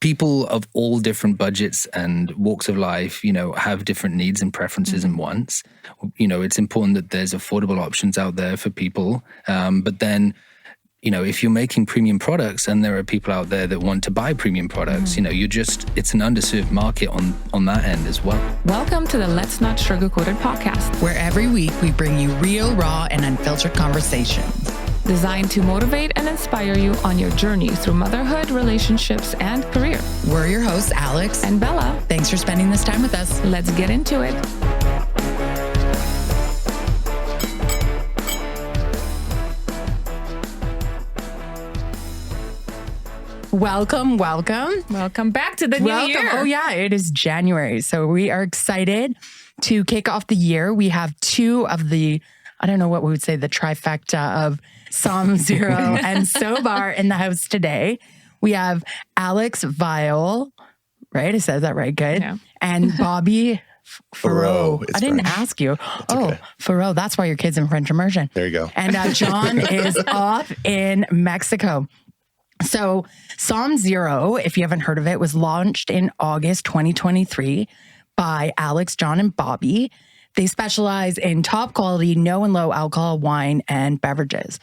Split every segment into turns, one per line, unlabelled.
people of all different budgets and walks of life, have different needs and preferences and wants. It's important that there's affordable options out there for people. But then, if you're making premium products and there are people out there that want to buy premium products, it's an underserved market on that end as well.
Welcome to the Let's Not Sugarcoat It podcast,
where every week we bring you real, raw, and unfiltered conversations
designed to motivate and inspire you on your journey through motherhood, relationships, and career.
We're your hosts, Alex
and Bella.
Thanks for spending this time with us.
Let's get into it.
Welcome.
Welcome back to the new year.
Oh yeah, it is January. So we are excited to kick off the year. We have two of the, I don't know what we would say, the trifecta of Somm Zero and Sobar in the house today. We have Alex Viol, right? I said that right, good.
Yeah.
And Bobby Faurot. I didn't ask you.
Okay.
Faurot, that's why your kid's in French immersion.
There you go.
And John is off in Mexico. So Somm Zero, if you haven't heard of it, was launched in August 2023 by Alex, John, and Bobby. They specialize in top quality, no and low alcohol wine and beverages.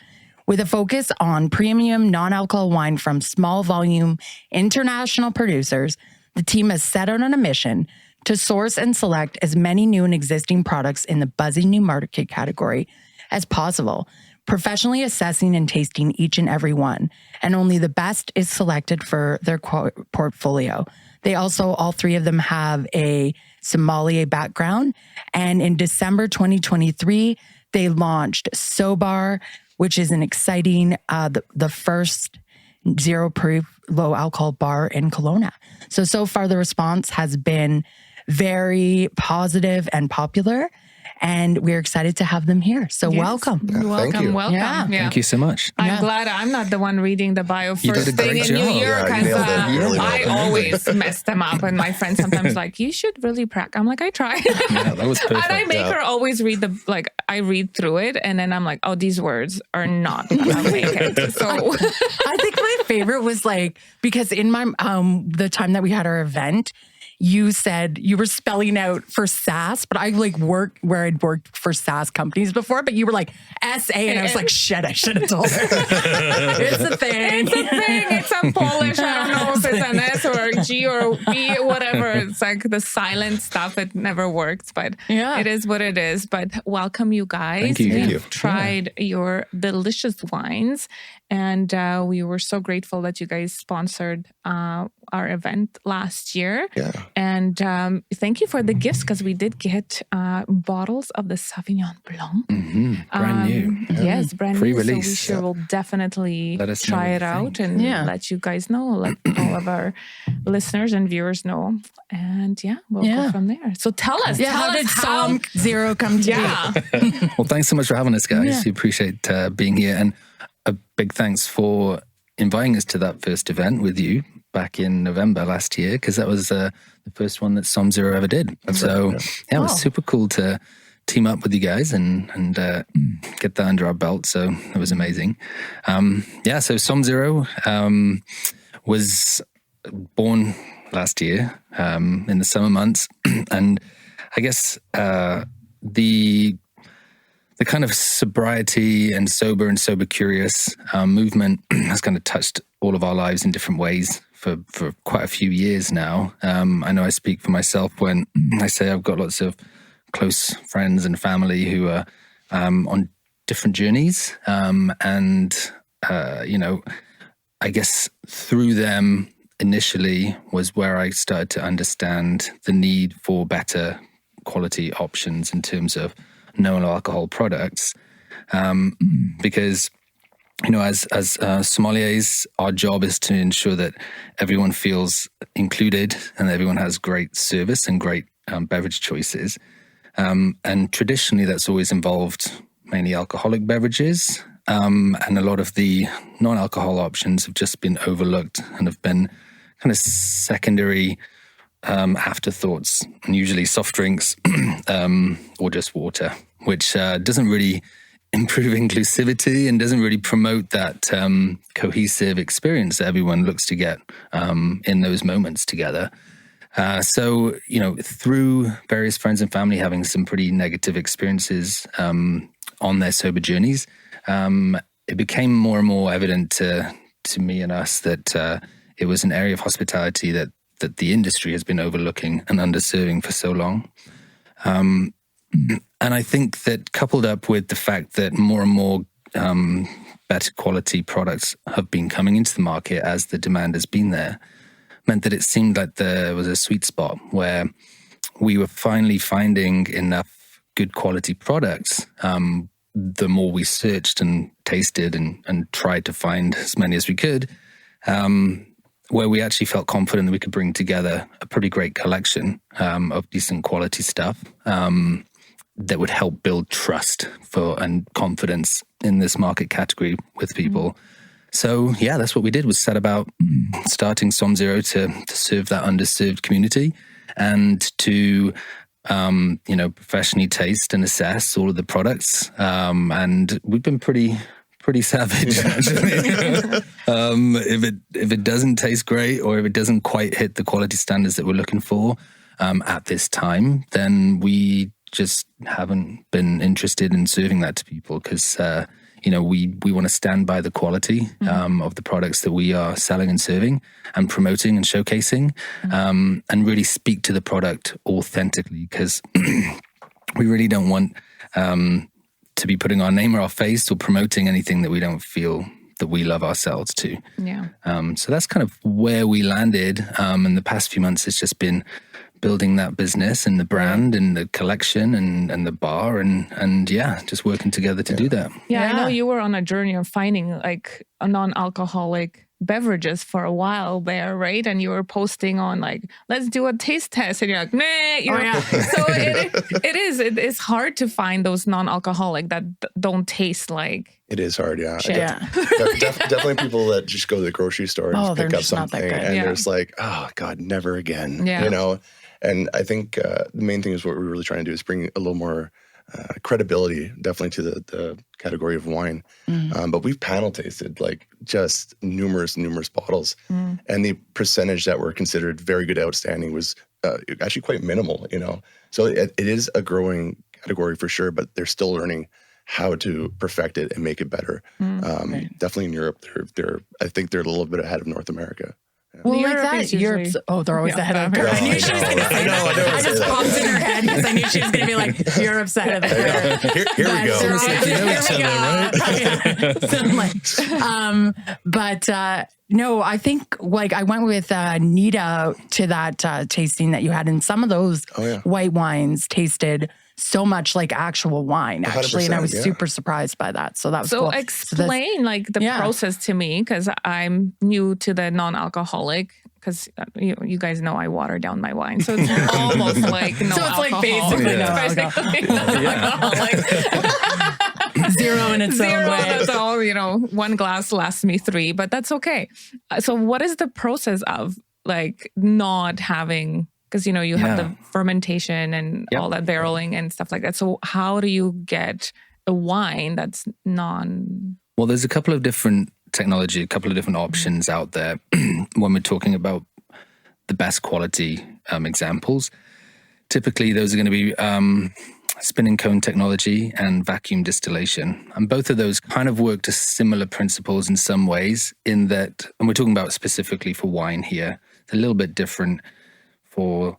With a focus on premium non-alcohol wine from small volume international producers, the team has set out on a mission to source and select as many new and existing products in the buzzing new market category as possible, professionally assessing and tasting each and every one. And only the best is selected for their portfolio. They also, all three of them have a sommelier background. And in December 2023, they launched Sobar, which is an exciting, the first zero-proof low-alcohol bar in Kelowna. So far the response has been very positive and popular. And we're excited to have them here. So welcome.
Yeah,
welcome.
Yeah.
Thank you so much.
I'm glad I'm not the one reading the bio first thing in New Year, because I always mess them up. And my friends sometimes like, you should really practice. I'm like, I try.
Yeah, that was perfect.
And I make her always read I read through it. And then I'm like, oh, these words are not going to make it. So
I think my favorite was because in my, the time that we had our event, you said you were spelling out for SaaS, but I worked where I'd worked for SaaS companies before, but you were like S-A, and I was like, shit, I should have told her. It's a thing.
It's a Polish. I don't know if it's an S or a G or B or whatever. It's like the silent stuff. It never works, but it is what it is. But welcome, you guys.
Thank you.
We've tried your delicious wines, and we were so grateful that you guys sponsored our event last year.
Yeah.
And thank you for the gifts, because we did get bottles of the Sauvignon Blanc.
Mm-hmm. Brand new.
Yes, brand new.
Pre-release.
So we sure will definitely try it out and let you guys know, let all of our listeners and viewers know. And we'll go from there. So tell us.
How did Somm Zero come to be?
Well, thanks so much for having us, guys.
Yeah.
We appreciate being here. And a big thanks for inviting us to that first event with you back in November last year, because that was the first one that Somm Zero ever did. So it was super cool to team up with you guys and get that under our belt. So it was amazing. So Somm Zero was born last year in the summer months, and I guess the kind of sobriety and sober curious movement has kind of touched all of our lives in different ways for quite a few years now. I know I speak for myself when I say I've got lots of close friends and family who are on different journeys. I guess through them initially was where I started to understand the need for better quality options in terms of no alcohol products, because as sommeliers, our job is to ensure that everyone feels included and everyone has great service and great beverage choices. And traditionally, that's always involved mainly alcoholic beverages, and a lot of the non-alcohol options have just been overlooked and have been kind of secondary afterthoughts, and usually soft drinks or just water, which doesn't really improve inclusivity and doesn't really promote that cohesive experience that everyone looks to get in those moments together. So, through various friends and family having some pretty negative experiences on their sober journeys, it became more and more evident to me and us that it was an area of hospitality that the industry has been overlooking and underserving for so long. And I think that coupled up with the fact that more and more better quality products have been coming into the market as the demand has been there, meant that it seemed like there was a sweet spot where we were finally finding enough good quality products. The more we searched and tasted and tried to find as many as we could, where we actually felt confident that we could bring together a pretty great collection of decent quality stuff that would help build trust and confidence in this market category with people. So yeah, that's what we did, was set about starting Somm Zero to serve that underserved community and to professionally taste and assess all of the products. And we've been pretty savage, actually. If it doesn't taste great, or if it doesn't quite hit the quality standards that we're looking for at this time, then we just haven't been interested in serving that to people, because we want to stand by the quality of the products that we are selling and serving and promoting and showcasing, and really speak to the product authentically, because we really don't want to be putting our name or our face or promoting anything that we don't feel that we love ourselves to.
Yeah.
So that's kind of where we landed. In the past few months, it's just been building that business and the brand and the collection and the bar and just working together to do that.
Yeah, I know you were on a journey of finding like a non-alcoholic beverages for a while there, right? And you were posting on like, let's do a taste test, and you're like, nah. So it is hard to find those non-alcoholic that don't taste like.
It is hard, yeah.
Shit.
Definitely people that just go to the grocery store and just pick up something, and
Yeah.
there's like, oh God, never again.
Yeah.
And I think the main thing is what we're really trying to do is bring a little more credibility, definitely to the category of wine. But we've panel tasted like just numerous bottles, and the percentage that were considered very good, outstanding was actually quite minimal. So it is a growing category for sure, but they're still learning how to perfect it and make it better.
Right.
Definitely in Europe, I think they're a little bit ahead of North America. Yeah.
Well,
Europe
like that,
is usually-
Europe's, they're always ahead of the
Yeah,
curve. I knew she was going to say that. I just popped in her head because I knew she was going to be like, Europe's ahead of the curve.
Here we go.
No, I think like I went with Nita to that tasting that you had, and some of those white wines tasted so much like actual wine, actually, and I was super surprised by that. So that was cool.
Explain like the process to me, because I'm new to the non-alcoholic. Because you guys know I water down my wine, so it's almost like no
so it's
alcohol.
like basically no alcohol. Zero in its own way.
That's all. One glass lasts me 3, but that's okay. So what is the process of like not having? Because, you have the fermentation and all that barreling and stuff like that. So how do you get a wine that's
Well, there's a couple of different technology, a couple of different options out there when we're talking about the best quality examples. Typically, those are going to be spinning cone technology and vacuum distillation. And both of those kind of work to similar principles in some ways, in that, and we're talking about specifically for wine here, it's a little bit different for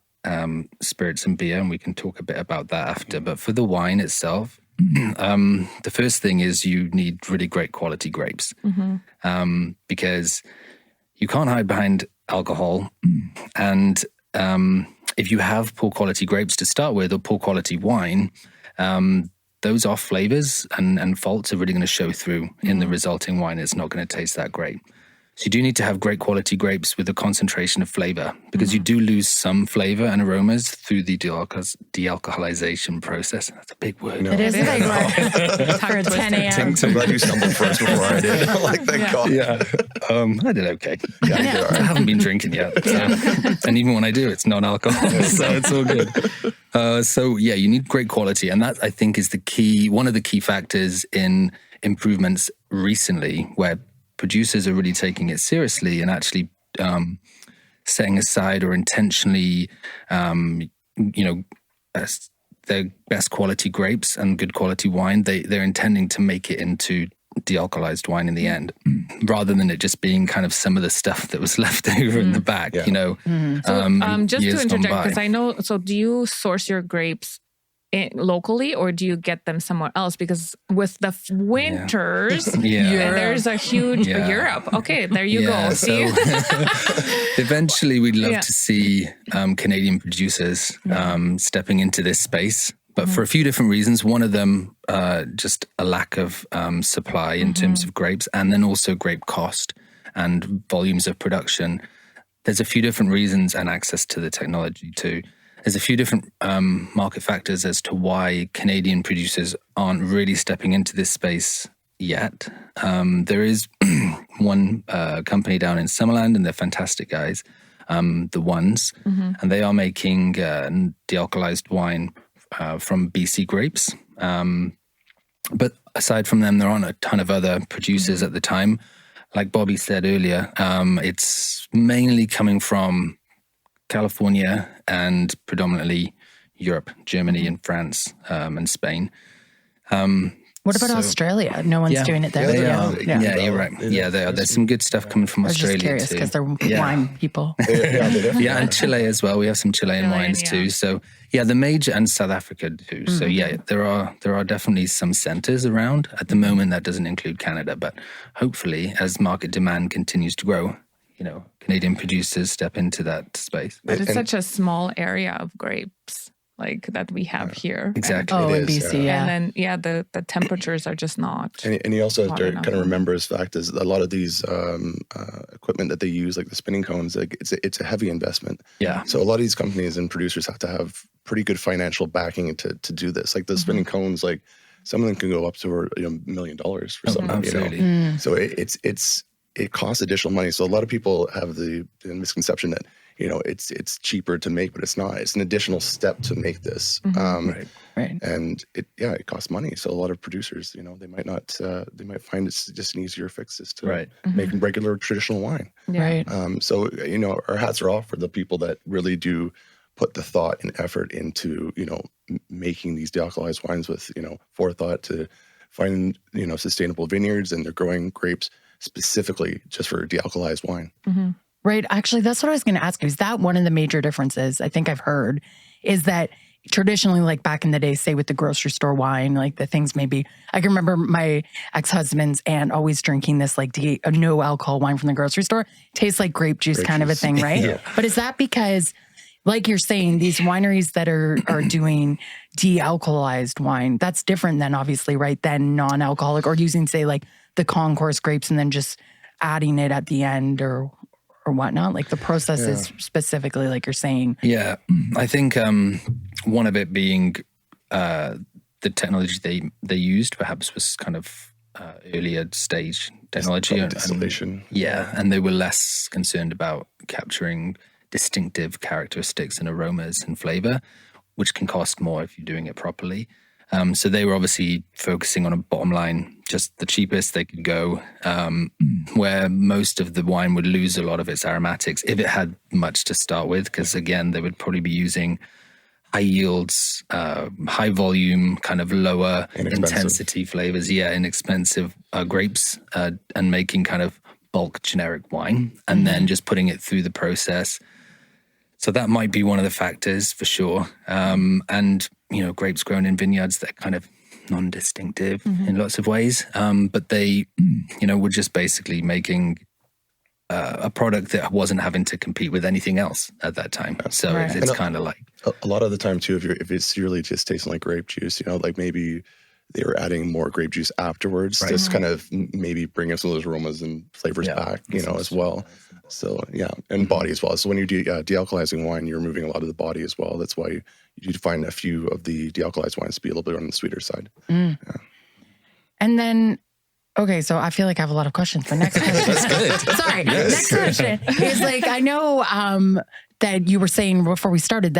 spirits and beer, and we can talk a bit about that after. But for the wine itself, the first thing is you need really great quality grapes, because you can't hide behind alcohol. And if you have poor quality grapes to start with, or poor quality wine, those off flavors and faults are really going to show through in the resulting wine. It's not going to taste that great. So you do need to have great quality grapes with a concentration of flavor, because you do lose some flavor and aromas through the dealcoholization process. That's a big word.
It is a big one for 10 a.m.
I'm glad you stumbled first before I did. Like, thank God.
Yeah, I did okay. Yeah, I haven't been drinking yet, so. And even when I do, it's non-alcoholic, so it's all good. So yeah, you need great quality, and that I think is the key. One of the key factors in improvements recently, where producers are really taking it seriously and actually setting aside or intentionally, their best quality grapes and good quality wine. They're intending to make it into de-alcoholized wine in the end, rather than it just being kind of some of the stuff that was left over in the back,
So just to interject, because I know, so do you source your grapes locally, or do you get them somewhere else? Because with the winters, there's a huge Europe. Okay, there you go.
So eventually we'd love to see Canadian producers stepping into this space, but for a few different reasons. One of them, just a lack of supply in terms of grapes, and then also grape cost and volumes of production. There's a few different reasons, and access to the technology too. There's a few different market factors as to why Canadian producers aren't really stepping into this space yet. There is one company down in Summerland, and they're fantastic guys, the Ones, and they are making de-alcoholized wine from BC grapes. But aside from them, there aren't a ton of other producers at the time. Like Bobby said earlier, it's mainly coming from California and predominantly Europe, Germany and France and Spain.
What about Australia? No one's doing it there.
Yeah, you're right. Yeah, they are. There's some good stuff coming from Australia too. I was just curious because they're wine people. And Chile as well. We have some Chilean wines too. So yeah, the major, and South Africa too. So yeah, there are definitely some centers around. At the moment, that doesn't include Canada, but hopefully as market demand continues to grow, Canadian producers step into that space.
But it's such a small area of grapes like that we have here.
Exactly.
In BC,
And then, the temperatures are just not.
And you also have to kind of remember as fact is a lot of these equipment that they use, like the spinning cones, like it's a heavy investment.
Yeah.
So a lot of these companies and producers have to have pretty good financial backing to do this. Like the spinning cones, like some of them can go up to $1 million for something.
Absolutely.
So it costs additional money. So a lot of people have the misconception that it's cheaper to make, but it's not. It's an additional step to make this.
Right.
And it costs money. So a lot of producers, they might not, they might find it's just an easier fix is to make regular traditional wine.
Right.
So, our hats are off for the people that really do put the thought and effort into, making these de-alcoholized wines with, forethought to find, sustainable vineyards, and they're growing grapes specifically just for de-alcoholized wine.
Right. Actually, that's what I was going to ask you. Is that one of the major differences I think I've heard is that traditionally, like back in the day, say with the grocery store wine, like the things maybe, I can remember my ex-husband's aunt always drinking this like a no alcohol wine from the grocery store. Tastes like grape juice kind of a thing, right? But is that because, like you're saying, these wineries that are doing de-alcoholized wine, that's different than obviously, right, than non-alcoholic, or using, say, like the concourse grapes and then just adding it at the end or whatnot? Like the process is specifically like you're saying.
Yeah, I think one of it being the technology they used perhaps was kind of earlier stage technology.
Distillation.
And they were less concerned about capturing distinctive characteristics and aromas and flavor, which can cost more if you're doing it properly. So they were obviously focusing on a bottom line, just the cheapest they could go, where most of the wine would lose a lot of its aromatics if it had much to start with, because again, they would probably be using high yields, high volume, kind of lower intensity flavors, inexpensive grapes, and making kind of bulk generic wine, and then just putting it through the process. So that might be one of the factors for sure. And, grapes grown in vineyards, they're kind of non-distinctive in lots of ways. But they, were just basically making a product that wasn't having to compete with anything else at that time. So it's kind of like...
A lot of the time too, if it's really just tasting like grape juice, like maybe they were adding more grape juice afterwards to kind of maybe bring us some of those aromas and flavors back, as well. So and body as well. So when you're de-alkalizing wine, you're removing a lot of the body as well. That's why you find a few of the de-alkalized wines to be a little bit on the sweeter side.
And then, okay, so I feel like I have a lot of questions, but next question.
That's good.
Sorry, next question is like, I know that you were saying before we started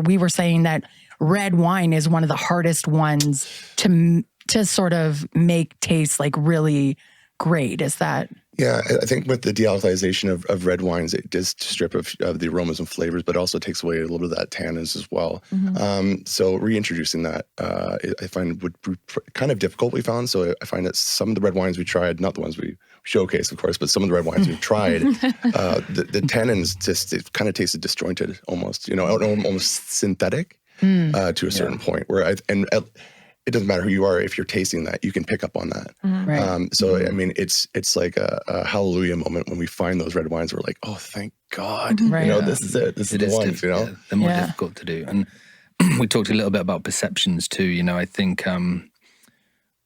we were saying that red wine is one of the hardest ones to sort of make taste like really great. Is that?
Yeah, I think with the de-alkalization of red wines, it does strip of the aromas and flavors, but also takes away a little bit of that tannins as well. So reintroducing that, I find would be kind of difficult, we found. So I find that some of the red wines we tried, not the ones we showcase, of course, but some of the red wines we've tried, the tannins just, it kind of tasted disjointed almost, almost synthetic to a certain point where it doesn't matter who you are. If you're tasting that, you can pick up on that. So, I mean, it's like a hallelujah moment when we find those red wines. We're like, oh, thank God. This is it. This is the ones,
They're more difficult to do. And we talked a little bit about perceptions too. I think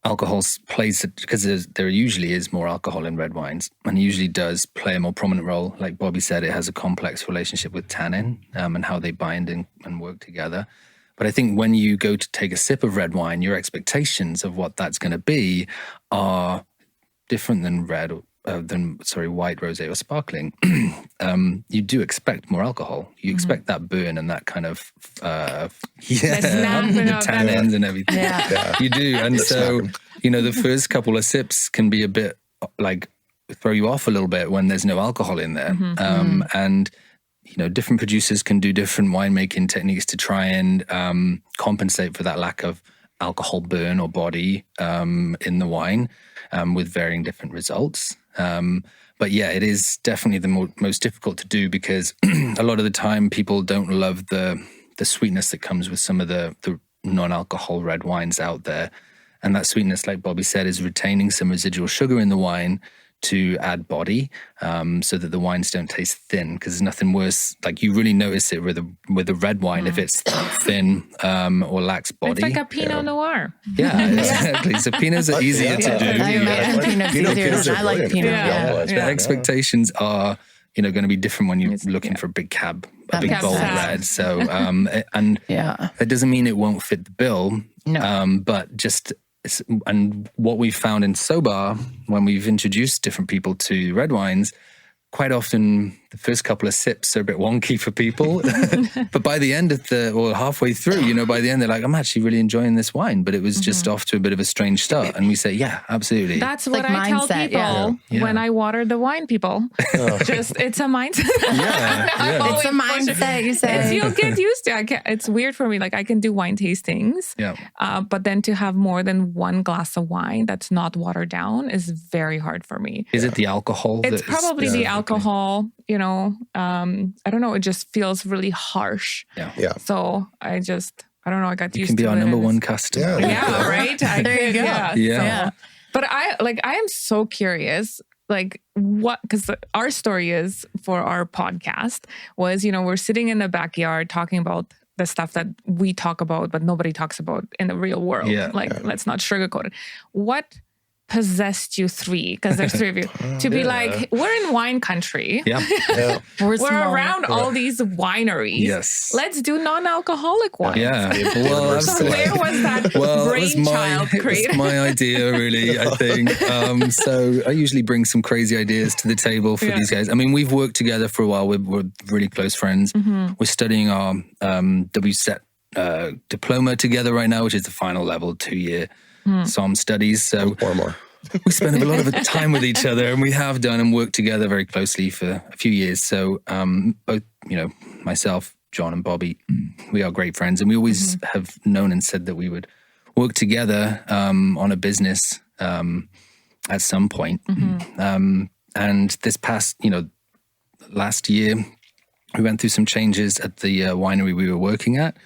alcohol plays, because there usually is more alcohol in red wines, and usually does play a more prominent role. Like Bobby said, it has a complex relationship with tannin and how they bind and work together. But I think when you go to take a sip of red wine, your expectations of what that's going to be are different than white, rosé, or sparkling. You do expect more alcohol. You expect that burn and that kind of the tannins and everything. You do. And so, the first couple of sips can be a bit like throw you off a little bit when there's no alcohol in there. And different producers can do different winemaking techniques to try and compensate for that lack of alcohol burn or body in the wine with varying different results. But it is definitely the most difficult to do, because a lot of the time people don't love the sweetness that comes with some of the non-alcohol red wines out there. And that sweetness, like Bobby said, is retaining some residual sugar in the wine to add body, so that the wines don't taste thin, because there's nothing worse. Like, you really notice it with a red wine if it's thin or lacks body.
It's like a Pinot Noir.
Yeah, exactly. So Pinots are easier to do.
I imagine Pinot's easier. I like Pinot.
The expectations are going to be different when you're looking for a big cab, a big bold red. So that doesn't mean it won't fit the bill. No. But just. And what we've found in SoBar, when we've introduced different people to red wines, quite often the first couple of sips are a bit wonky for people. But by the end of or halfway through, by the end, they're like, I'm actually really enjoing this wine. But it was just off to a bit of a strange start. And we say, yeah, absolutely.
That's what I tell people when I water the wine, people. It's a mindset.
It's a mindset, you say.
You'll get used to it. It's weird for me. Like, I can do wine tastings. But then to have more than one glass of wine that's not watered down is very hard for me.
Is it the alcohol?
It's probably the alcohol. I don't know. It just feels really harsh. So I don't know. I got used to it.
You can be our number one customer.
Yeah, right?
There you go.
Yeah. But I am so curious, because our story is for our podcast was, we're sitting in the backyard talking about the stuff that we talk about, but nobody talks about in the real world. Let's not sugarcoat it. What possessed you three, because there's three of you, to be like, we're in wine country. We're around all these wineries.
Yes.
Let's do non-alcoholic wine.
Yeah.
Well, so where was that brainchild created?
It was my idea, really, I think. So I usually bring some crazy ideas to the table for these guys. I mean, we've worked together for a while. We're really close friends. We're studying our WSET diploma together right now, which is the final level 2-year Somm studies. So
or more.
We spend a lot of time with each other, and we have done and worked together very closely for a few years. So both, myself, John and Bobby, we are great friends, and we always have known and said that we would work together on a business at some point. And this past, last year, we went through some changes at the winery we were working at.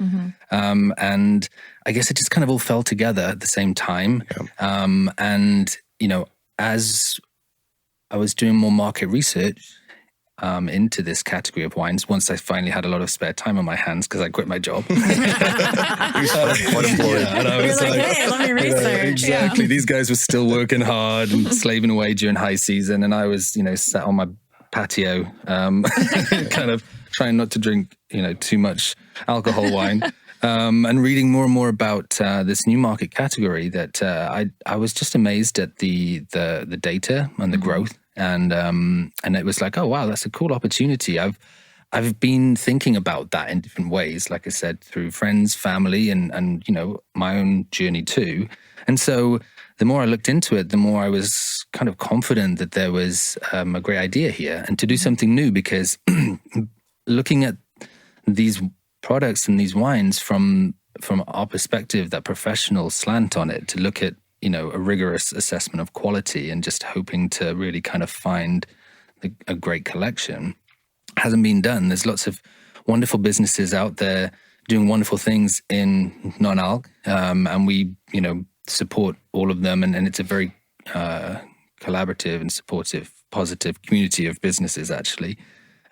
And I guess it just kind of all fell together at the same time. And, as I was doing more market research, into this category of wines once I finally had a lot of spare time on my hands because I quit my job.
Unemployed.
And I was
You're like, hey, let me research.
exactly. These guys were still working hard and slaving away during high season. And I was, sat on my patio, kind of trying not to drink, too much alcohol wine. And reading more and more about this new market category that I was just amazed at the data and the growth. And it was like, oh, wow, that's a cool opportunity. I've been thinking about that in different ways, like I said, through friends, family, and my own journey too. And so the more I looked into it, the more I was kind of confident that there was a great idea here and to do something new, because looking at these products and these wines from our perspective, that professional slant on it, to look at, a rigorous assessment of quality and just hoping to really kind of find a great collection hasn't been done. There's lots of wonderful businesses out there doing wonderful things in non-alc, and we, support all of them. And it's a very collaborative and supportive, positive community of businesses, actually.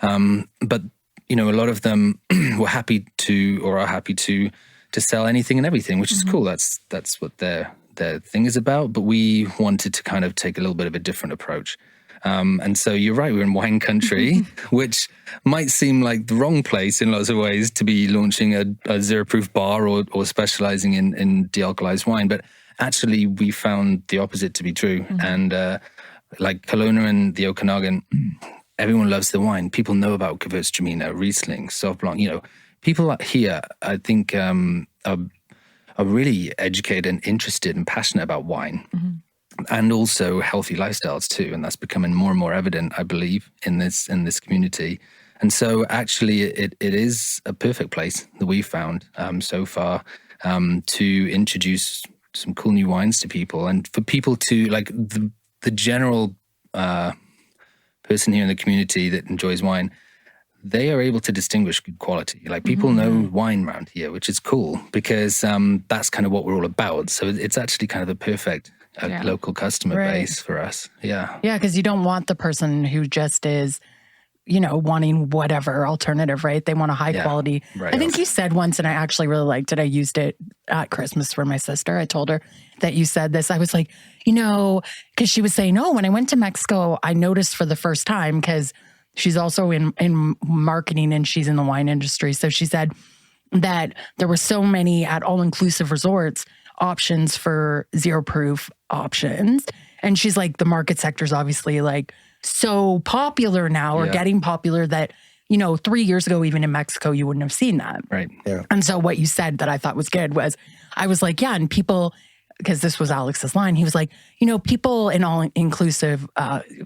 But a lot of them were happy to, or are happy to sell anything and everything, which is cool. That's what their thing is about. But we wanted to kind of take a little bit of a different approach. And so you're right, we're in wine country, which might seem like the wrong place in lots of ways to be launching a zero-proof bar or specializing in de-alkalized wine. But actually, we found the opposite to be true. And like Kelowna and the Okanagan, everyone loves the wine. People know about Gewürztraminer, Riesling, Sauv Blanc. People here, I think, are really educated and interested and passionate about wine. And also healthy lifestyles too, and that's becoming more and more evident, I believe, in this community. And so, actually, it is a perfect place that we found so far to introduce some cool new wines to people, and for people to, like, the general person here in the community that enjoys wine, they are able to distinguish good quality. Like, people know wine around here, which is cool, because that's kind of what we're all about. So it's actually kind of the perfect local customer base for us. Yeah.
Yeah, because you don't want the person who just is, wanting whatever alternative, right? They want a high quality.
Right.
I think you said once, and I actually really liked it. I used it at Christmas for my sister. I told her that you said this. I was like, because she was saying, oh, when I went to Mexico, I noticed for the first time, because she's also in marketing and she's in the wine industry. So she said that there were so many at all-inclusive resorts options for zero-proof options. And she's like, the market sector is obviously like so popular now, or getting popular, that, 3 years ago, even in Mexico, you wouldn't have seen that.
Right.
Yeah.
And so what you said that I thought was good was, I was like, yeah, and people, because this was Alex's line, he was like, people in all-inclusive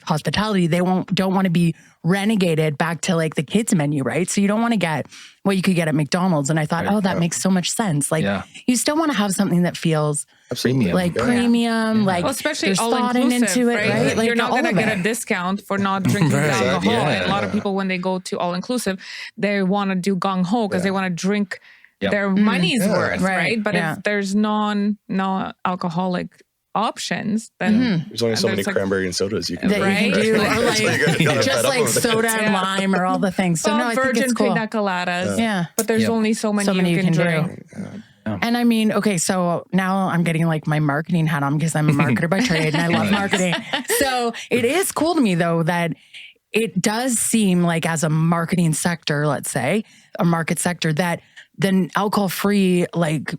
hospitality, they don't want to be renegated back to like the kids menu, right? So you don't want to get what you could get at McDonald's. And I thought, that makes so much sense. Like, you still want to have something that feels
premium,
like premium, like,
well, especially
there's
all
thought
inclusive,
into it, right? Like,
you're not going to get a discount for not drinking alcohol. And a lot of people, when they go to all inclusive, they want to do gung ho because they want to drink their money's worth, right? But if there's non-alcoholic options, then
there's only so many cranberry and sodas you can
do, or like just like soda and lime or all the things. So no, I think it's cool.
Pina coladas, but there's only so many you can drink.
And I mean, okay, so now I'm getting like my marketing hat on because I'm a marketer by trade and I love marketing. So it is cool to me though that it does seem like, as a marketing sector, let's say, a market sector, that the alcohol-free like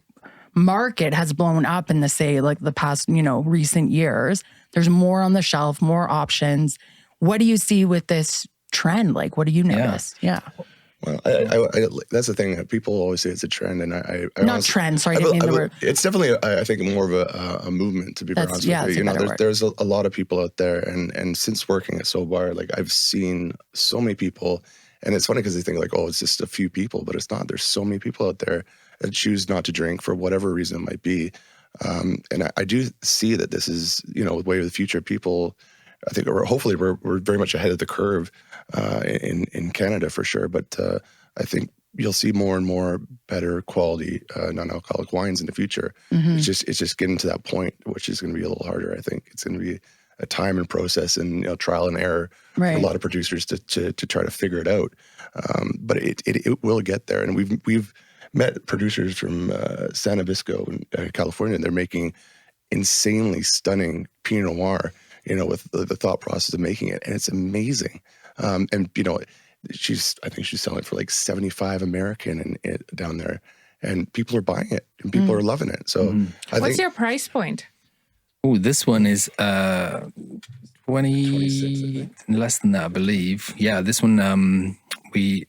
market has blown up in the past, recent years. There's more on the shelf, more options. What do you see with this trend? Like, what do you notice? Yeah.
Well, I that's the thing that people always say it's a trend, and I
not
honestly,
trend. Sorry, I didn't mean the word.
It's definitely, I think, more of a movement. To be very honest with you, there's a lot of people out there, and since working at Sobar, like, I've seen so many people, and it's funny because they think like, oh, it's just a few people, but it's not. There's so many people out there that choose not to drink for whatever reason it might be, and I do see that this is the way of the future. People, I think, hopefully we're very much ahead of the curve in Canada for sure. But I think you'll see more and more better quality non-alcoholic wines in the future. It's just getting to that point, which is going to be a little harder. I think it's going to be time and process and trial and error for a lot of producers to try to figure it out. But it will get there, and we've met producers from San Obispo in California, and they're making insanely stunning Pinot Noir, with the thought process of making it, and it's amazing. And I think she's selling it for like 75 American and down there, and people are buying it and people are loving it. So
what's your price point?
Oh, this one is 20 less than that, I believe. Yeah, this one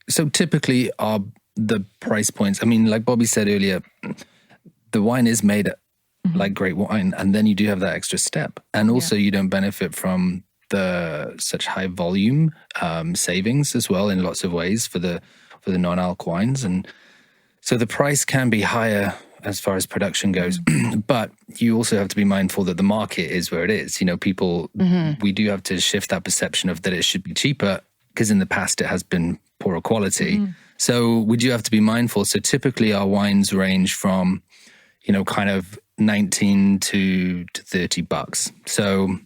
so typically the price points. I mean, like Bobby said earlier, the wine is made like great wine, and then you do have that extra step, and also you don't benefit from such high volume savings as well in lots of ways for the non-alc wines, and so the price can be higher as far as production goes. But you also have to be mindful that the market is where it is. People, we do have to shift that perception of that it should be cheaper, because in the past it has been poorer quality. So we do have to be mindful. So typically our wines range from, kind of 19 to $30. So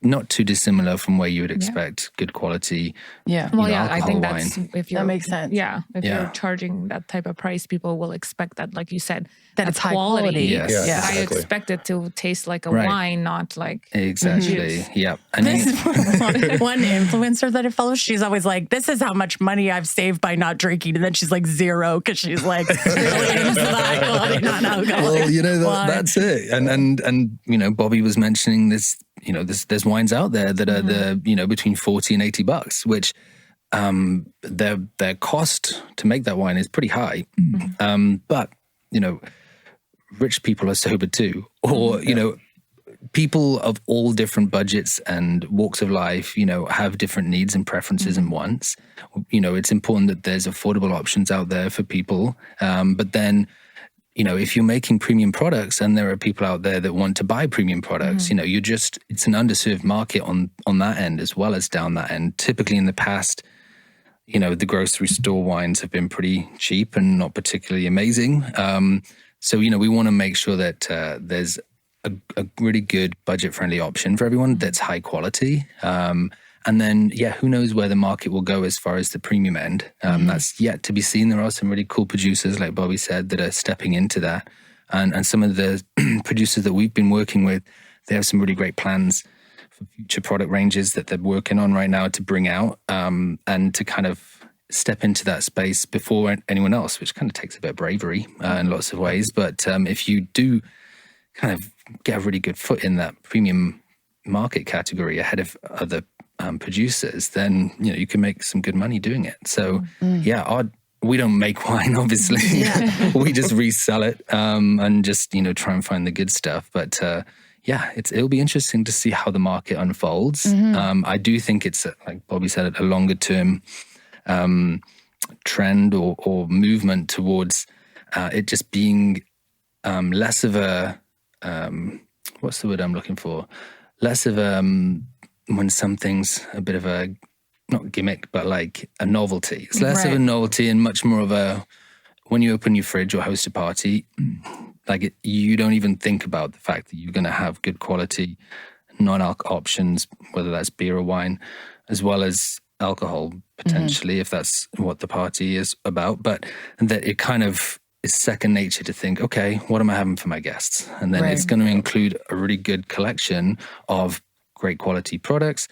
not too dissimilar from where you would expect good quality.
Yeah.
Well, I think that's
wine.
That makes sense.
Yeah. If you're charging that type of price, people will expect that, like you said,
that it's high quality.
Yes.
Yeah,
I
exactly.
expect it to taste like a wine, not like
Exactly.
juice.
Yeah. And
This is one influencer that I follow. She's always like, this is how much money I've saved by not drinking. And then she's like 0, because she's like really into the high quality, non-alcoholic.
Well, that's it. And Bobby was mentioning this, there's wines out there that are between $40 and $80, which their cost to make that wine is pretty high. But, rich people are sober too, or, people of all different budgets and walks of life, have different needs and preferences and wants. It's important that there's affordable options out there for people. But then, if you're making premium products and there are people out there that want to buy premium products, it's an underserved market on that end as well as down that end. Typically in the past, the grocery store wines have been pretty cheap and not particularly amazing. So, we want to make sure that there's a really good budget-friendly option for everyone that's high quality. And then, who knows where the market will go as far as the premium end. That's yet to be seen. There are some really cool producers, like Bobby said, that are stepping into that. And some of the producers that we've been working with, they have some really great plans for future product ranges that they're working on right now to bring out and to kind of step into that space before anyone else, which kind of takes a bit of bravery in lots of ways. But if you do kind of get a really good foot in that premium market category ahead of other producers, then you can make some good money doing it. So we don't make wine, obviously. We just resell it and just try and find the good stuff. But it'll be interesting to see how the market unfolds. I do think it's like Bobby said, a longer term trend or movement towards it just being less of a what's the word I'm looking for? Less of when something's a bit of a, not gimmick, but like a novelty. It's less of a novelty and much more of a, when you open your fridge or host a party, you don't even think about the fact that you're going to have good quality non-alc options, whether that's beer or wine, as well as alcohol potentially, if that's what the party is about. But that it kind of is second nature to think, okay, what am I having for my guests? And then it's going to include a really good collection of great quality products,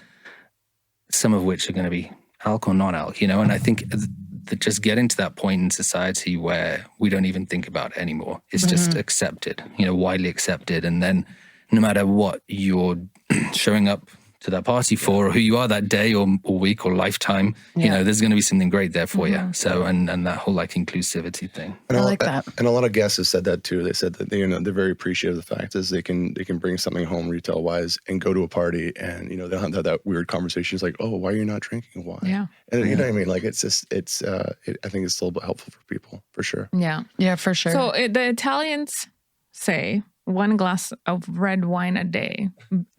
some of which are going to be alc or non-alc, and I think that just getting to that point in society where we don't even think about it anymore. It's just accepted, widely accepted. And then no matter what you're showing up to that party for, or who you are that day or week or lifetime, there's going to be something great there for you. So, and that whole inclusivity thing.
And
I like that.
And a lot of guests have said that too. They said that they're very appreciative of the fact is they can bring something home retail wise and go to a party and they don't have that weird conversation. It's like, oh, why are you not drinking wine?
Yeah.
And you know what I mean? Like it's just I think it's still helpful for people for sure.
Yeah, for sure.
So the Italians say 1 glass of red wine a day,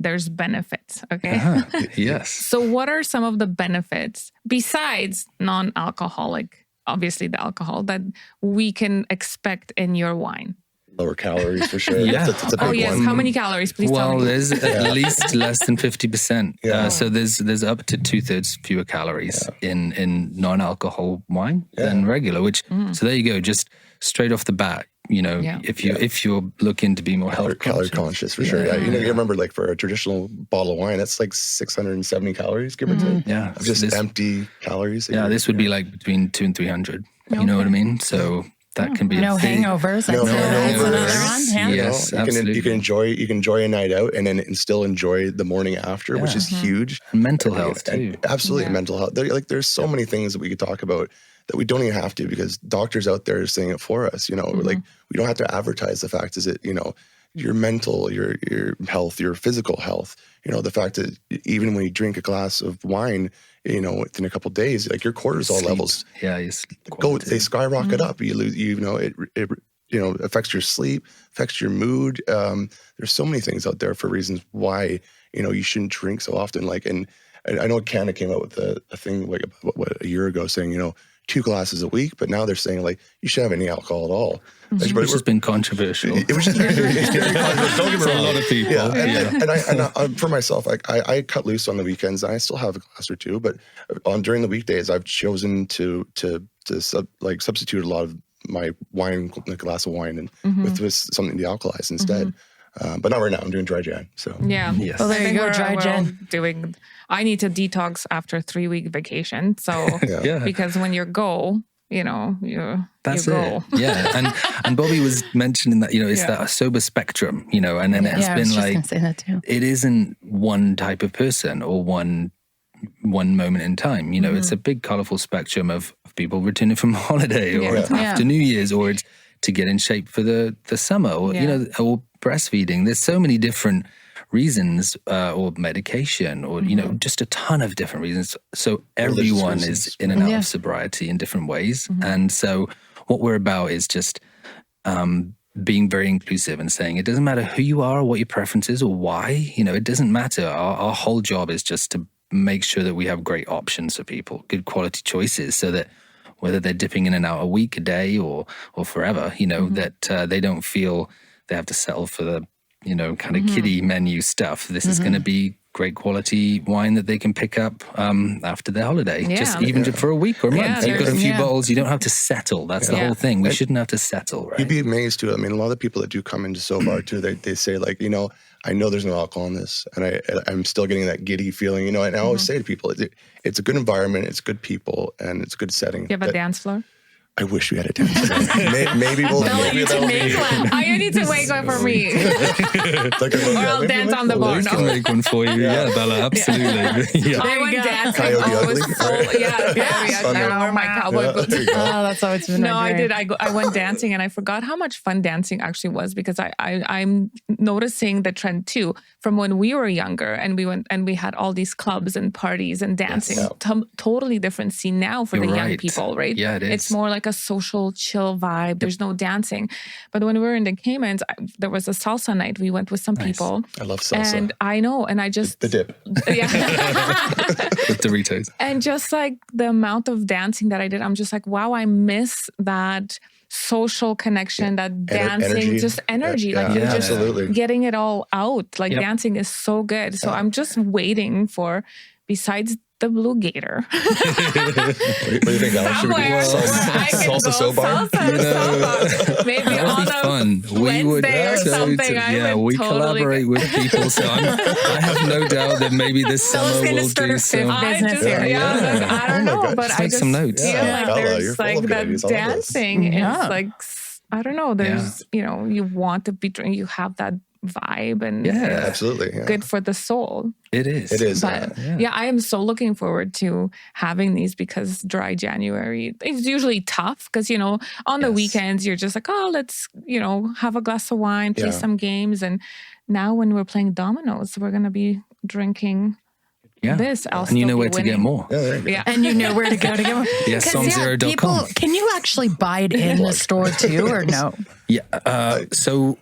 there's benefits, okay?
Yes.
So what are some of the benefits besides non-alcoholic, obviously the alcohol, that we can expect in your wine?
lower calories for sure.
Yeah.
That's a big
Oh yes,
one.
how many calories? Please tell
Well,
me.
there's at least less than 50%.
Yeah.
So there's up to 2/3 fewer calories in non-alcohol wine than regular. Which so there you go. Just straight off the bat, if you're looking to be more health
Calorie
conscious.
conscious for sure. Yeah. You remember like for a traditional bottle of wine, that's like 670 calories, give or take.
Yeah,
Of just empty calories.
this would be like between 200 and 300. You know what I mean? So that can be
No
a big,
hangovers.
No
That's another
hangovers.
one. Yeah.
Yes,
you can
absolutely.
enjoy a night out and then still enjoy the morning after, which is huge.
And mental health too.
Absolutely, mental health. There's so many things that we could talk about that we don't even have to, because doctors out there are saying it for us. Like we don't have to advertise the fact is that your mental, your health, your physical health. The fact that even when you drink a glass of wine, within a couple of days, like your cortisol
Sleep.
levels they skyrocket up. You lose, it affects your sleep, affects your mood. There's so many things out there for reasons why you shouldn't drink so often. Like, and I know Canada came out with a thing like a year ago saying 2 glasses a week, but now they're saying like you shouldn't have any alcohol at all.
Which has been controversial.
It was just very controversial. Don't get me
For
wrong.
a lot of people.
Yeah. And for myself, like I cut loose on the weekends. And I still have a glass or two, but during the weekdays, I've chosen to substitute a lot of my wine, a glass of wine, and with something de-alkalize instead. But not right now. I'm doing dry Jan. So
Yeah.
Yes.
Well, there
I
you
think
go, dry
we're
Jan.
I need to detox after a 3-week vacation. So because when you go,
That's
you
it.
go.
Yeah. And Bobby was mentioning that, it's that sober spectrum, and then it has
I
been
was just
like,
gonna say that too.
it isn't one type of person or one moment in time. It's a big, colorful spectrum of people returning from holiday or it's after New Year's, or it's to get in shape for the summer, or, or breastfeeding. There's so many different reasons, or medication, or, just a ton of different reasons. So everyone is in and out of sobriety in different ways. And so what we're about is just being very inclusive and saying it doesn't matter who you are or what your preference is or why, it doesn't matter. Our whole job is just to make sure that we have great options for people, good quality choices, so that whether they're dipping in and out a week, a day, or forever, that they don't feel they have to settle for the, kind of kiddie menu stuff. This is going to be great quality wine that they can pick up after their holiday, just for a week or a month. You've got a few bottles. You don't have to settle. That's the whole thing. We shouldn't have to settle, right?
You'd be amazed too. I mean, a lot of people that do come into Sobar too, they say like, I know there's no alcohol in this, and I'm still getting that giddy feeling, and I always say to people, it's a good environment, it's good people, and it's a good setting.
You have a dance floor?
I wish we had a dance floor. Maybe we'll maybe that'll be.
You need to wake up for me. Or I'll dance on the bar.
We can make one for you. Yeah, Bella, absolutely.
I went dancing.
Coyote
I was
Ugly,
full.
right?
Yeah. I wear my cowboy boots.
Oh, that's always been
No,
my
I
dream.
did. I went dancing, and I forgot how much fun dancing actually was, because I'm noticing the trend too from when we were younger, and we went and we had all these clubs and parties and dancing. Totally different scene now for
You're
the young
right.
people, right?
Yeah, it is.
It's more like a social chill vibe. There's no dancing. But when we were in the Caymans, there was a salsa night. We went with some people.
I love salsa.
And I know, and I just
The dip.
yeah.
With Doritos.
And just like the amount of dancing that I did, I'm just like, wow, I miss that social connection, that dancing,
energy.
just energy. Like you're just
absolutely.
getting it all out. Like dancing is so good. So I'm just waiting for, besides the Blue Gator.
What do you think, Alex? Should we do salsa Sobar?
Salsa. Maybe
That
on
would be fun. We would
Wednesday or something. I would
we
totally
collaborate with people. So I have no doubt that maybe this summer
gonna
we'll
start
do
a
some.
business here.
I don't know, but
Let's
I
make
just
some notes.
feel
Yeah.
like
Bella, you're
there's
full
like
of good
that
ideas. I love this.
dancing
Yeah.
is like, I don't know, there's, you want to be, you have that vibe, and
Yeah.
Absolutely. Yeah.
good for the soul.
It is.
It is.
But I am so looking forward to having these, because dry January is usually tough, because, on the weekends you're just like, oh, let's, have a glass of wine, play some games. And now when we're playing dominoes, we're going to be drinking this. I'll
And you
still
know
be
where to get
winning.
more.
Yeah, there you go.
Yeah.
And you know where to go to get one.
Yeah,
'Cause,
sommzero.com.
people, can you actually buy it in the store too, or no?
Yeah. So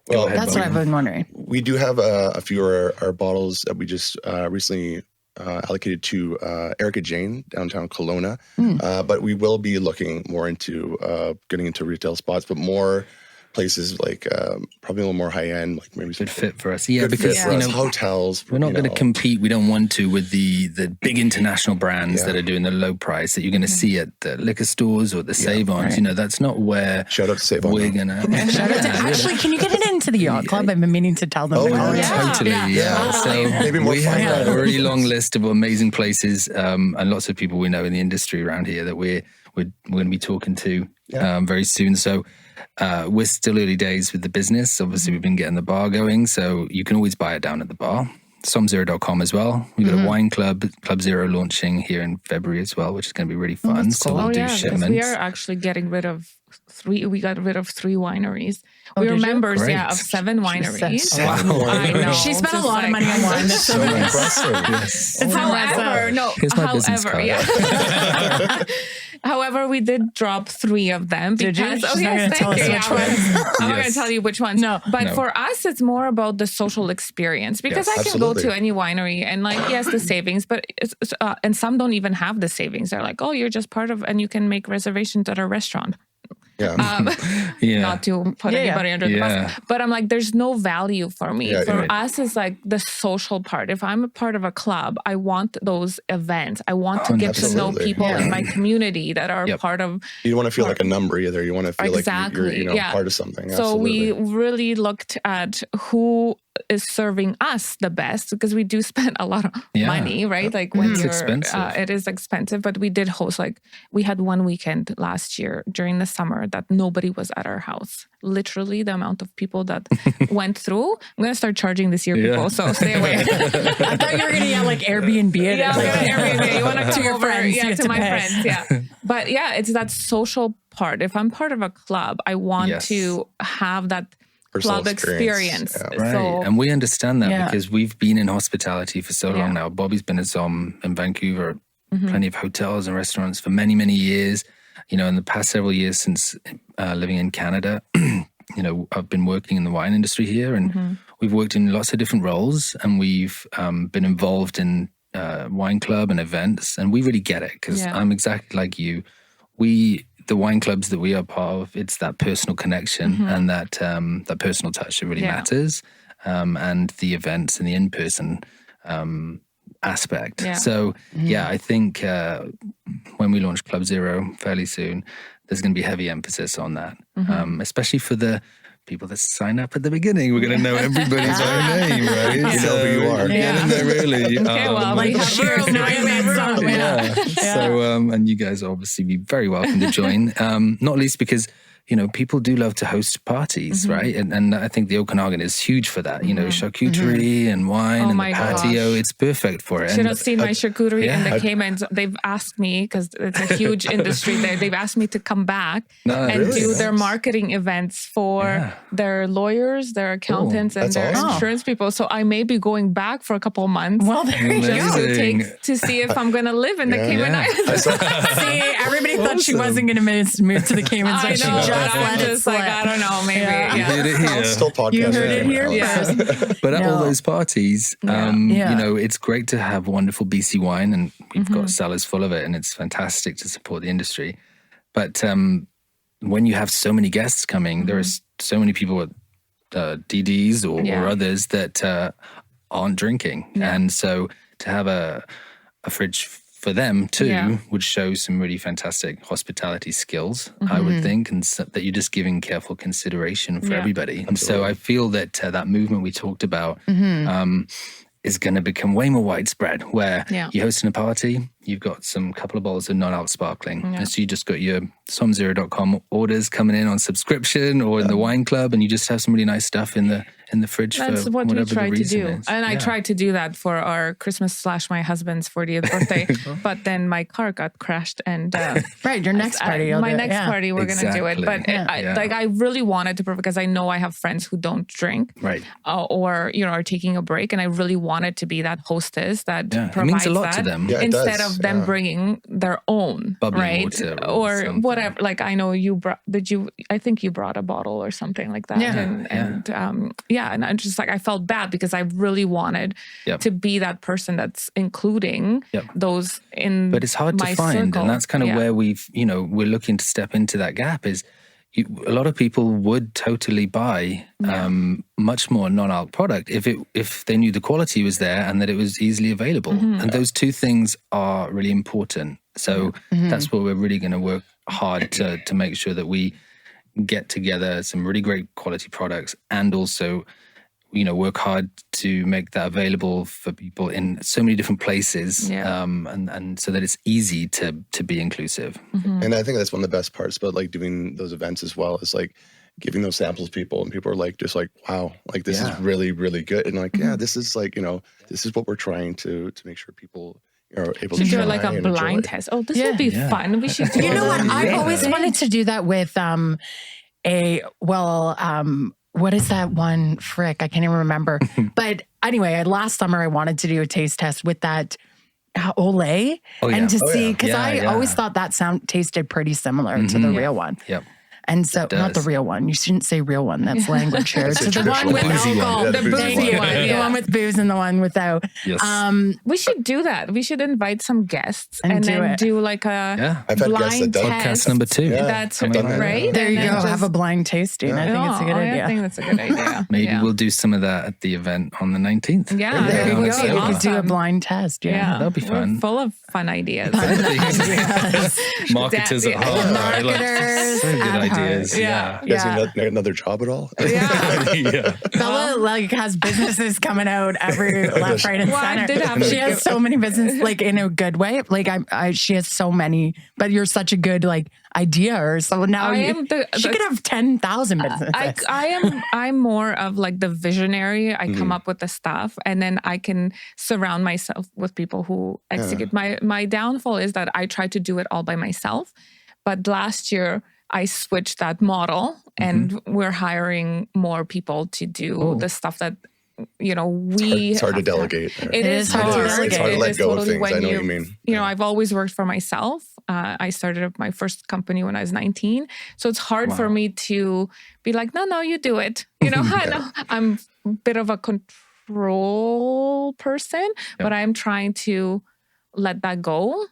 Well,
That's what I've been wondering.
we do have a few of our bottles that we just recently allocated to Erica Jane downtown Kelowna. But we will be looking more into getting into retail spots, but more places like probably a little more high end, like maybe
Good fit for us. Yeah,
good
because
fit for us. Hotels.
we're not going to compete. We don't want to with the big international brands that are doing the low price that you're going to see at the liquor stores or the Save-Ons. You know, that's not where
shout out to Save-On.
we're going to.
Shout out to, actually, can you get it into the yacht club? I've been meaning to tell them.
Totally. Yeah. So
maybe more
we have a really long list of amazing places and lots of people we know in the industry around here that we're going to be talking to very soon. So we're still early days with the business. Obviously, we've been getting the bar going, so you can always buy it down at the bar. sommzero.com as well. We've got a wine club, Club Zero, launching here in February as well, which is going to be really fun.
Cool.
So we'll do shipments.
We are actually getting rid of 3. We got rid of 3 wineries.
Oh,
we were members,
Great.
of 7 wineries.
Wow.
I know.
She spent a
Just
lot of money on wine. That's
So impressive.
Yes.
Here's
my business card.
However, we did drop 3 of them.
Did you?
Because,
She's not gonna tell us which ones.
I'm not going to tell you which ones.
No.
But for us, it's more about the social experience because
Yes,
I can go
absolutely.
to any winery and yes, the savings, but and some don't even have the savings. They're like, oh, you're just part of, and you can make reservations at our restaurant.
Yeah.
Not to put anybody under the bus. But I'm like, there's no value for me. For us, it's like the social part. If I'm a part of a club, I want those events. I want to get to know people in my community that are part of.
You don't want to feel like a number either. You want to feel like you're part of something.
So
Absolutely.
we really looked at who is serving us the best because we do spend a lot of money, right? Like when
It's
you're,
expensive.
it is expensive, but we did host, we had one weekend last year during the summer that nobody was at our house. Literally the amount of people that went through. I'm going to start charging this year, people, so stay away.
I thought you were going to get like Airbnb it.
Yeah, Airbnb. You want to
To
come
your
over,
friends, you have
to
to
my
pay.
friends, But it's that social part. If I'm part of a club, I want to have that
Personal
club experience.
Yeah.
Right.
So,
And we understand that because we've been in hospitality for so long now. Bobby's been at Somm in Vancouver, plenty of hotels and restaurants for many, many years. You know, in the past several years since living in Canada, you know, I've been working in the wine industry here and we've worked in lots of different roles and we've been involved in wine club and events and we really get it because I'm exactly like you. The wine clubs that we are part of, it's that personal connection and that personal touch that really matters, and the events and the in-person aspect. So, I think when we launch Club Zero fairly soon, there's going to be heavy emphasis on that, especially for the people that sign up at the beginning. We're going to know everybody's by name, right?
You know who you are.
Yeah, really.
okay, well, we have room.
So, and you guys obviously be very welcome to join. Not least because, you know, people do love to host parties, right? And I think the Okanagan is huge for that. You know, charcuterie and wine and the patio. It's perfect for it.
Should have seen my charcuterie in the Caymans. They've asked me, because it's a huge industry there, they've asked me to come back and do their marketing events for their lawyers, their accountants, and their insurance people. So I may be going back for a couple of months.
Well, there you go.
To see if I'm going to live in the Cayman Islands.
See, everybody thought she wasn't going to move to the Caymans.
I know, but I'm just like, I don't know, maybe.
You heard it here.
Still podcast.
You heard it here first.
But at all those parties, you know, it's great to have wonderful BC wine and we've got cellars full of it and it's fantastic to support the industry. But when you have so many guests coming, there are so many people at DDs or others that aren't drinking. And so to have a fridge for them too would show some really fantastic hospitality skills, I would think, and so that you're just giving careful consideration for everybody. And so I feel that that movement we talked about is going to become way more widespread, where you're hosting a party, you've got some couple of bottles of non-alc sparkling. And so you just got your sommzero.com orders coming in on subscription or in the wine club, and you just have some really nice stuff in the fridge.
That's
for
what we
whatever
tried
the
to
reason
do.
is.
And I tried to do that for our Christmas / my husband's 40th birthday. But then my car got crashed and
right, your next party.
My next party, we're going to do it. But I really wanted to, because I know I have friends who don't drink,
right?
Or are taking a break, and I really wanted to be that hostess that provides
it means a lot
that
to them.
instead of them bringing their own,
bubbly
right?
water
or
something.
whatever. Like I know you brought. I think you brought a bottle or something like that. And I'm just like, I felt bad because I really wanted to be that person that's including those in.
But it's hard to find,
circle.
and that's kind of where we're looking to step into that gap. Is a lot of people would totally buy much more non-alc product if they knew the quality was there and that it was easily available. And those two things are really important. So that's what we're really going to work hard to make sure that we get together some really great quality products, and also, work hard to make that available for people in so many different places, and so that it's easy to be inclusive.
And I think that's one of the best parts about like doing those events as well, is like giving those samples to people, and people are like, just like, wow, like this is really, really good. And like, this is like, this is what we're trying to make sure people are able to
do
try
like a blind test. Oh, this would be fun. We should do
You know what? I've always wanted to do that with what is that one? Frick, I can't even remember. But anyway, last summer I wanted to do a taste test with that Olay, and to see, because I always thought that tasted pretty similar to the real one.
Yep.
And so, not the real one. You shouldn't say real one. That's language here.
That's
So
a
the one with
traditional one.
alcohol,
Yeah,
the
the
boozy
boozy
one,
one,
the one with booze and the one without.
Yes.
We should do that. We should invite some guests
And
and
do
then
it.
do like a
I've had guests
blind
that done
test.
Podcast number 2.
Yeah.
That's
I've done that.
right.
There you
And
go.
then
Have a blind tasting. I think it's a good idea.
I think that's a good idea.
Maybe we'll do some of that at the event on the 19th.
Yeah,
There you
that
go.
would
You
be
could do a
awesome.
blind test. Yeah.
that'll be fun.
We're full of fun ideas.
Marketers at heart. right? Like,
Marketers
so good
at heart.
ideas.
Yeah.
You guys need another job at all?
Yeah.
Bella like has businesses coming out every left, right, and
Well, I
center.
did have
She
to
has
give-
so many businesses, like in a good way. Like she has so many. But you're such a good like idea, or so now she could have 10,000 businesses.
I'm more of like the visionary. I come up with the stuff, and then I can surround myself with people who execute. My downfall is that I try to do it all by myself. But last year I switched that model, and we're hiring more people to do the stuff that
It's hard to delegate.
It is hard to delegate.
It's hard to
It
let
is
go of
totally
things.
when
I know what you mean.
I've always worked for myself. I started up my first company when I was 19. So it's hard for me to be like, no, you do it. I'm a bit of a control person, but I'm trying to let that go.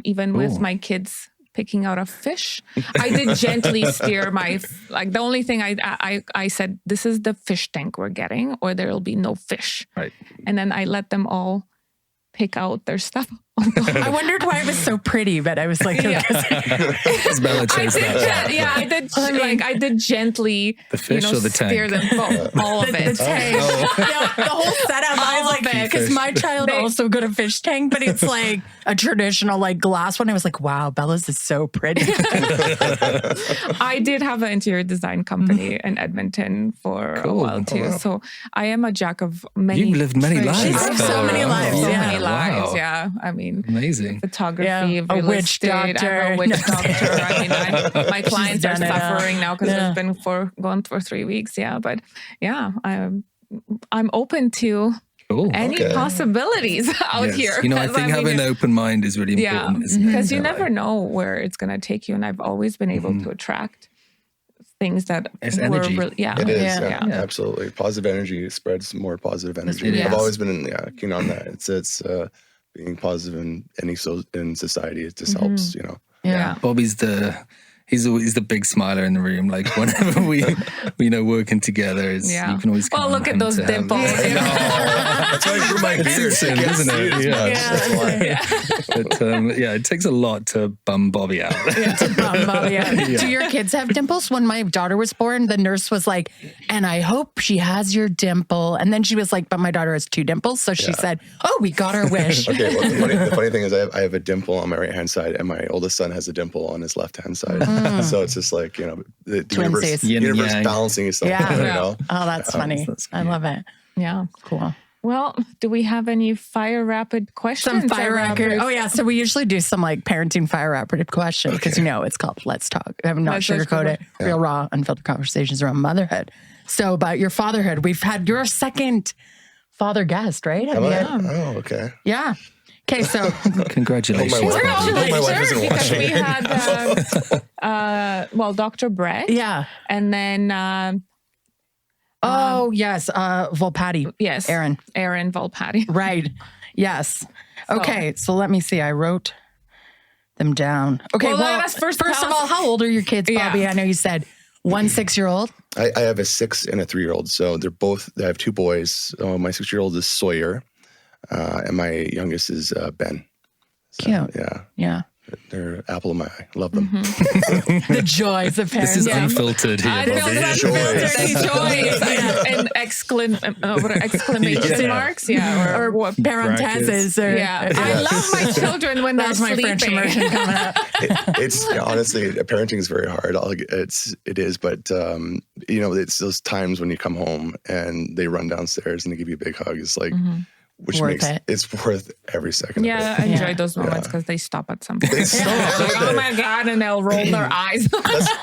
Even with my kids picking out a fish, I did gently steer the only thing I said, this is the fish tank we're getting, or there will be no fish.
Right.
And then I let them all pick out their stuff.
I wondered why it was so pretty, but I was like,
Because Bella chose that.
I did gently
The fish or the tank?
steer them all of it.
the tank. The whole setup. I was like, because my child also got a fish tank, but it's like a traditional like glass one. I was like, wow, Bella's is so pretty.
I did have an interior design company in Edmonton for a while too. So I am a jack of many.
You've lived many
trades.
lives.
She's lived so many lives.
So
Yeah.
many lives.
Wow.
Yeah. I mean,
Amazing.
photography,
A
real
witch
estate,
doctor.
I'm a witch doctor. I mean, my clients are
done it,
suffering now because it's been going for 3 weeks. Yeah, but yeah, I'm open to
Cool.
any possibilities out
Yes.
here.
I think having an open mind is really important. isn't it?
because you
So,
never know where it's going to take you, and I've always been able to attract things that
It's
were
energy.
really,
It is,
Yeah.
absolutely. Positive energy spreads more positive energy.
It
I've
is.
always been keen on that. It's being positive in society. It just helps,
Yeah.
Bobby's he's always the big smiler in the room. Like whenever we working together, you can always.
Well,
count
look
on
at those
him to have-
dimples.
That's why I grew my beard.
It's insane,
It gets
isn't it?
seen as
Yeah.
much. That's why.
But it takes a lot to bum Bobby out.
Do your kids have dimples? When my daughter was born, the nurse was like, and I hope she has your dimple. And then she was like, but my daughter has 2 dimples. So she said, oh, we got our wish.
Okay, well, the funny thing is I have a dimple on my right-hand side, and my oldest son has a dimple on his left-hand side. So it's just like, the
Twinsies.
universe
Yin and yang.
balancing itself.
Yeah. Oh, that's funny. I love it.
Yeah.
Cool.
Well, do we have any fire rapid questions?
Some fire rapid. Oh yeah. So we usually do some like parenting fire rapid questions because it's called Let's Talk. I have not
Let's
sugarcoat it.
Talk.
Real raw, unfiltered conversations around motherhood. So about your fatherhood, we've had your second father guest, right?
Am I? Oh, okay.
Yeah. Okay. So
Congratulations.
Oh, my wife isn't
Because
watching.
we had, Dr. Brett.
yeah.
And then,
yes. Volpatti.
yes.
Aaron.
Volpatti.
Right. Yes. Okay. So let me see. I wrote them down. Okay,
Well,
well,
let us first
of
tell us-
all, how old are your kids,
Yeah.
Bobby? I know you said 1 6-year-old.
I have a 6 and a 3-year-old. So I have 2 boys. My 6-year-old is Sawyer, and my youngest is Ben. So,
Cute.
Yeah. They're apple of my eye. Love them.
The joys of parents.
This is unfiltered here,
I feel
Bobby.
that's joy. And exclamation marks. Yeah.
or
what?
parentheses. Or,
Yeah. I love my children when they're
That's my
sleeping.
French immersion coming up.
It's honestly, parenting is very hard. It is, but it's those times when you come home and they run downstairs and they give you a big hug. It's like, which
Worth
makes
it.
it's worth every second.
Yeah,
of
I
it.
enjoy those moments because they stop at some point.
They stop.
Like, oh my God, and they'll roll their eyes.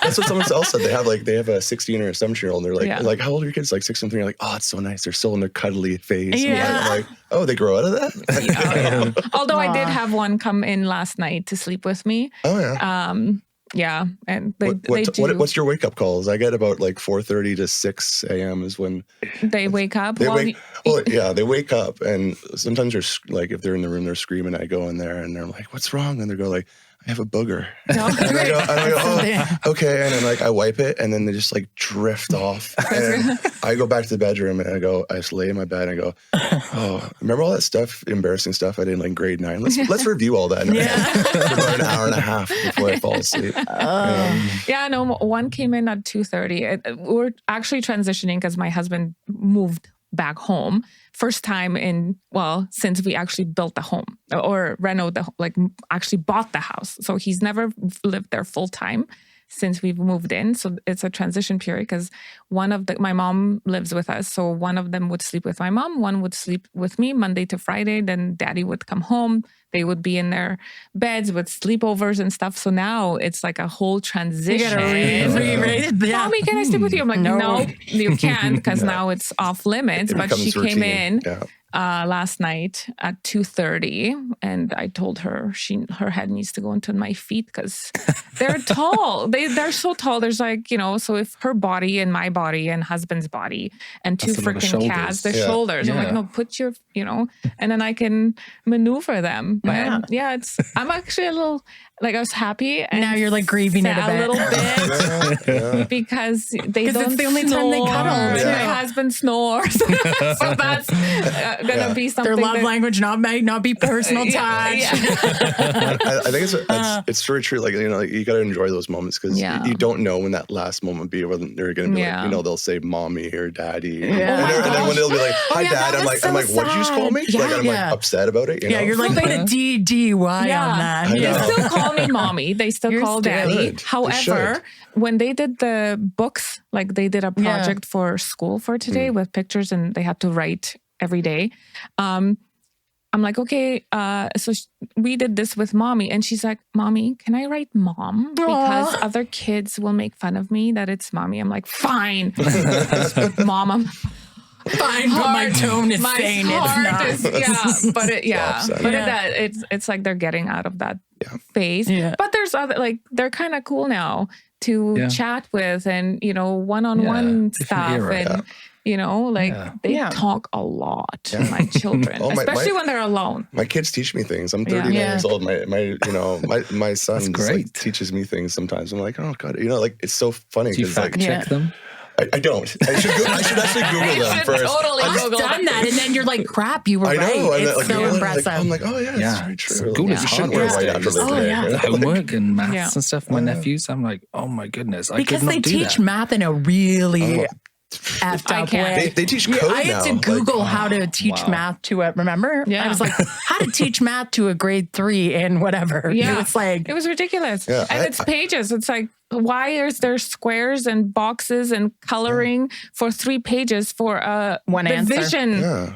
That's what someone else said. They have a 16 or a 17-year-old. And they're like, how old are your kids? Like 6 and 3. You're like, oh, it's so nice. They're still in their cuddly phase.
Yeah.
I'm like, oh, they grow out of that.
Although I did have one come in last night to sleep with me.
Oh yeah.
Yeah, and they do.
What's your wake up calls? I get about like 4:30 to 6 a.m. is when
They wake up.
they wake up, and sometimes they're like, if they're in the room, they're screaming. I go in there and they're like, "What's wrong?" And they go like, "I have a booger."
No.
And I go, oh, okay. And then like I wipe it, and then they just like drift off. And I go back to the bedroom and I just lay in my bed and I go, oh, remember all that stuff, embarrassing stuff I did in like grade 9? Let's review all that for about an hour and a half before I fall asleep.
Yeah, no, one came in at 2:30. We're actually transitioning because my husband moved back home. First time since we actually built the home or actually bought the house. So he's never lived there full time since we've moved in. So it's a transition period because my mom lives with us. So one of them would sleep with my mom, one would sleep with me Monday to Friday. Then daddy would come home. They would be in their beds with sleepovers and stuff. So now it's like a whole transition. Mommy, can I sleep with you? I'm like, no you can't because now it's off limits. But she came in last night at 2:30 and I told her her head needs to go into my feet because they're tall. They're so tall. There's like, so if her body and my body and husband's body and two freaking cats, the shoulders. I'm like, no, put your, and then I can maneuver them. But I'm actually a little, like I was happy. And
now you're like grieving it a
little bit because it's the only time they cuddle.
Yeah.
My husband snores. So that's gonna be something.
Their love language might not be personal touch.
I think it's very true. Like, you got to enjoy those moments because you don't know when that last moment will be, when they're going to be like, they'll say mommy or daddy. And then when they'll be like, hi dad, I'm like, what did you just call me? Like, I'm like upset about it.
Yeah, you're like, put a DDY on that.
They still call me mommy. They still call daddy.
Good.
However, when they did the books, like they did a project for school for today with pictures and they had to write every day. I'm like, okay, so we did this with mommy. And she's like, mommy, can I write mom? Because other kids will make fun of me that it's mommy. I'm like, fine. Mom,
fine, but my tone is saying it's not.
But it's like they're getting out of that phase. Yeah. But there's other, like, they're kind of cool now to chat with and, one-on-one stuff. And, they talk a lot, my children, especially when they're alone.
My kids teach me things. I'm 39 years old. My son just, teaches me things sometimes. I'm like, oh God, it's so funny.
Do you fact check them?
I don't. I should actually Google them first.
Totally
I've done that, and then you're like, "Crap, you were right." It's so impressive.
I'm like, oh yeah, it's very true.
School is hard.
Wear white after
the homework and maths and stuff. My nephews, I'm like, oh my goodness,
because they teach math in a really effed up way.
They teach code now.
I had to Google how to teach math to it. Remember?
Yeah.
I was like, how to teach math to a grade 3 and whatever.
Yeah.
It
was ridiculous.
Yeah,
and it's pages. It's like, why is there squares and boxes and coloring for 3 pages for a division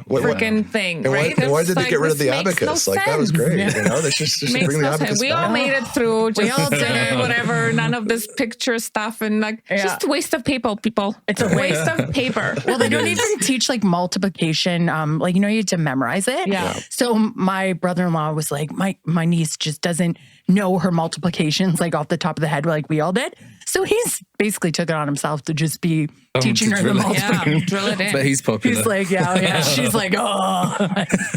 freaking thing,
and
right?
Why did they get rid of the abacus? That was great. They just bring the abacus
We all made it through. We all did whatever. None of this picture stuff and just a waste of paper, people. It's a waste of paper.
Well, they don't even teach like multiplication. You have to memorize it.
Yeah.
So my brother-in-law was like, my niece just doesn't know her multiplications like off the top of the head like we all did. So he's basically took it on himself to just be teaching her the multiplication.
Yeah, drill it in.
But he's popular.
He's like, She's like, oh.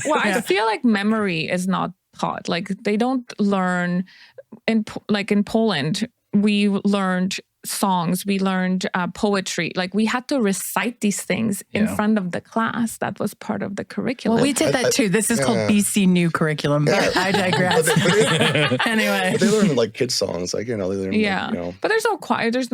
Well, I feel like memory is not taught. Like they don't learn in Poland, we learned songs, we learned poetry. Like we had to recite these things in front of the class. That was part of the curriculum.
Well, we did that too. This is called BC New Curriculum. But I digress. Anyway,
But they learn like kids songs, like they learn.
But there's no choir. There's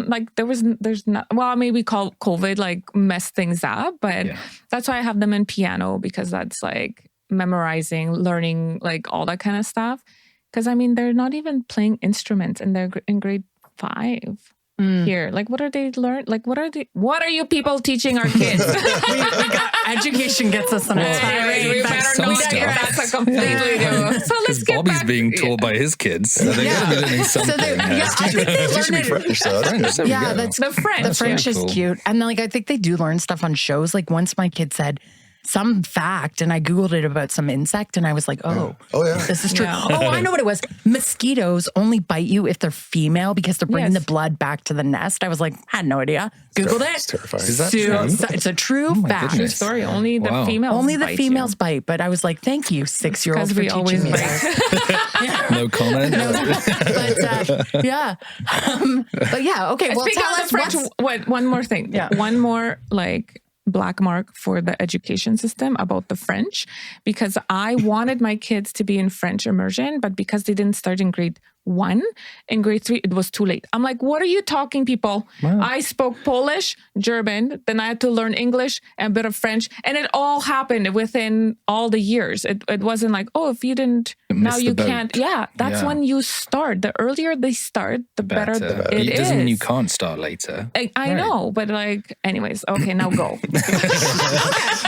not. Well, maybe COVID like messed things up, but that's why I have them in piano, because that's like memorizing, learning, like all that kind of stuff. Because I mean, they're not even playing instruments, and they're in grade 5. Here, like, what are they learn? Like, what are you people teaching our kids?
we got, education gets us on a tirade.
We better know that that's a completely new. So let's get
Bobby's
back.
being taught by his kids, so they gotta be learning something.
I think they learn it.
French, so that's good.
Yeah, that's
The French.
The French is
cool.
cute, and like I think they do learn stuff on shows. Like once my kid said some fact, and I Googled it about some insect, and I was like, oh
yeah.
this is true.
Yeah.
Oh, I know what it was. Mosquitoes only bite you if they're female because they're bringing the blood back to the nest. I was like, had no idea. Googled it.
It's terrifying.
Is that true?
It's a true fact.
True story. Only the females.
Only the
bite
females
you.
bite. But I was like, thank you, 6-year-old, for
we
teaching
always
me
bite.
that.
No comment.
But yeah. But yeah, okay. Well,
Speaking
tell
of
us
the French,
what's...
one more thing.
Yeah.
One more like black mark for the education system about the French, because I wanted my kids to be in French immersion, but because they didn't start in grade 1, in grade 3, it was too late. I'm like, what are you talking, people?
Wow.
I spoke Polish, German, then I had to learn English and a bit of French, and it all happened within all the years. It wasn't like, oh, if you didn't, now you can't. Yeah, that's when you start. The earlier they start, the better it is.
Doesn't mean you can't start later.
I know, but like, anyways, okay, now go.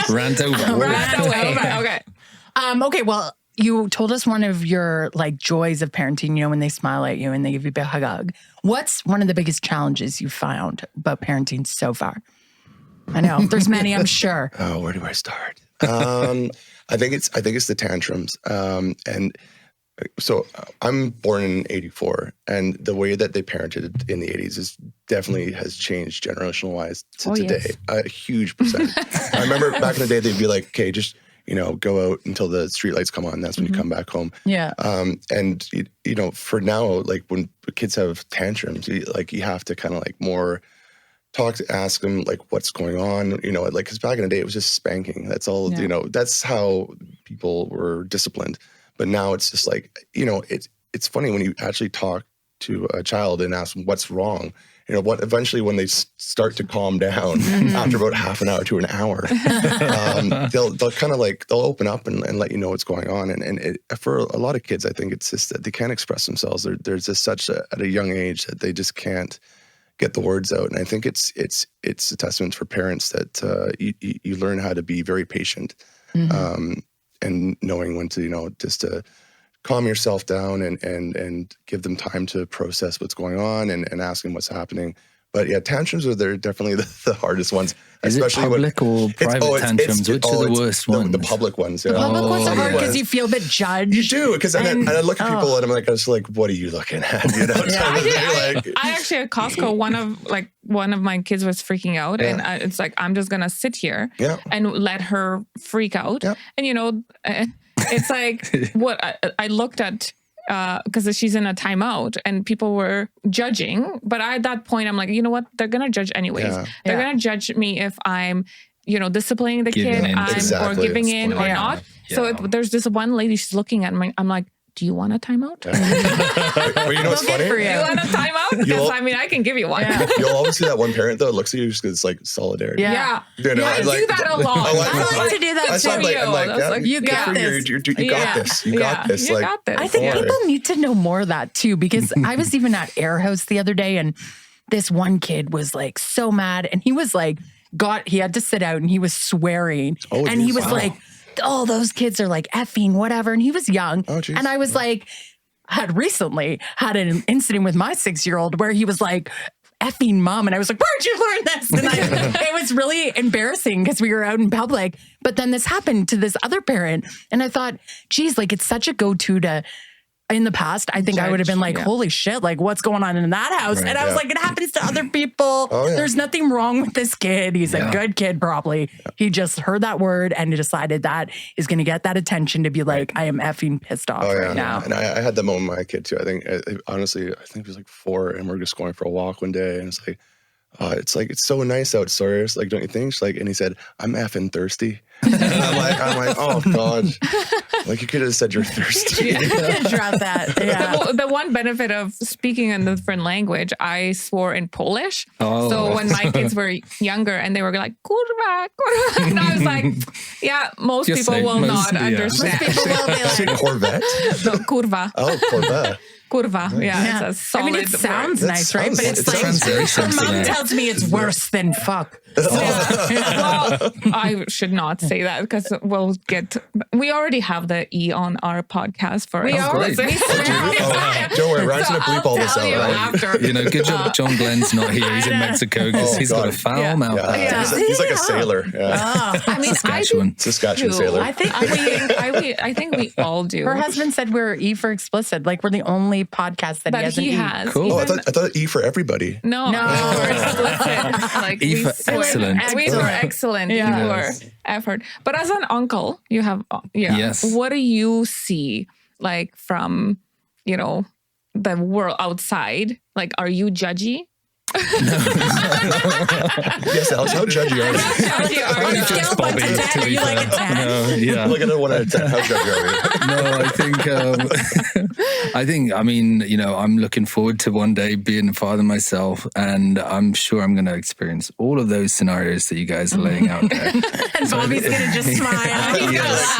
Rant over.
Right away. Okay.
Okay, well, you told us one of your like joys of parenting, you know, when they smile at you and they give you a big hug. What's one of the biggest challenges you found about parenting so far? I know there's many, I'm sure.
Oh, where do I start? I think it's the tantrums. And so I'm born in 84, and the way that they parented in the 80s definitely has changed generational wise to today.
Yes.
A huge percent. I remember back in the day, they'd be like, okay, just, go out until the streetlights come on. That's when you come back home.
Yeah.
And, for now, like when kids have tantrums, you have to kind of like more ask them like what's going on, like, because back in the day, it was just spanking. That's all, that's how people were disciplined. But now it's just like, it's funny when you actually talk to a child and ask them what's wrong. Eventually when they start to calm down after about half an hour to an hour, they'll kind of like, they'll open up and let you know what's going on. And for a lot of kids, I think it's just that they can't express themselves. There's just at a young age that they just can't get the words out. And I think it's a testament for parents that you learn how to be very patient. And knowing when to, just to calm yourself down and give them time to process what's going on and ask them what's happening. But yeah, tantrums they're definitely the hardest ones.
Is
especially
it public or private tantrums? Which are the worst ones?
The public ones. Yeah.
The public ones are hard because you feel a bit judged.
You do, because and I look at people and I'm like, what are you looking at?
I actually at Costco, one of my kids was freaking out, and it's like, I'm just gonna sit here and let her freak out. And it's like what I looked at, because she's in a timeout and people were judging. But at that point, I'm like, you know what? They're going to judge anyways.
Yeah.
They're going to judge me if I'm, disciplining the kid or giving in or not.
Yeah.
So there's this one lady, she's looking at me. I'm like, do you want a timeout?
Well, you know what's funny?
Do you want a timeout? Because I can give you one.
Yeah.
You'll always see that one parent though looks at you just because it's like solidarity.
Yeah.
I do
that a lot.
I like to do that too.
You got this.
You got this. You got this.
You got this.
I think people need to know more of that too, because I was even at Air House the other day, and this one kid was like so mad, and he was like, he had to sit out, and he was swearing, and he was like, oh, those kids are like effing whatever, and he was young, and I was like, had recently had an incident with my 6-year-old where he was like, effing mom. And I was like, where'd you learn this? And it was really embarrassing because we were out in public. But then this happened to this other parent. And I thought, geez, like it's such a go-to to in the past, I think I would have been like, holy shit, like what's going on in that house?
Right,
and I was like, it happens to other people. There's nothing wrong with this kid. He's a good kid, probably. He just heard that word and decided that is going to get that attention to be like, I am effing pissed off right now.
And I had that moment with my kid too. I think, honestly, I think he was like 4 and we're just going for a walk one day and it's like, it's so nice outdoors. Like, don't you think? She's like, and he said, I'm effing thirsty. And I'm like, oh God. Like, you could have said you're thirsty.
Drop that. Yeah.
The one benefit of speaking in a different language, I swore in Polish. So when my kids were younger and they were like, kurwa, kurwa. And I was like, yeah, most people will not understand.
Most people will be like,
Say Corvette?
No, kurwa.
Oh, Corvette.
Kurwa. Yeah, it's a solid
it sounds nice, right? But it's like,
very
her mom tells me it's worse than fuck.
Well, I should not say that because we already have the E on our podcast for
We always
Don't worry, Ryan's going to bleep all this out.
After.
Good job John Glenn's not here. He's in Mexico because he's got a foul mouth.
Yeah. He's like a sailor. Yeah.
I mean,
Saskatchewan.
Saskatchewan sailor.
I think
I think we all do.
her husband said we're E for explicit. Like we're the only podcast that he hasn't.
Cool.
Oh, I thought E for everybody.
No, we're explicit. Like
E for excellent.
We were excellent.
Yeah.
You were effort. But as an uncle, you have
Yes.
What do you see like from the world outside? Like, are you judgy?
Yes, Alex, how judgy are you?
On a scale of 1 to 10, are you like a 10?
No, yeah.
Look at it 1 out of 10. How judgy are we?
No, I mean, I'm looking forward to one day being a father myself, and I'm sure I'm going to experience all of those scenarios that you guys are laying out there.
And Bobby's going to just smile.
Yes.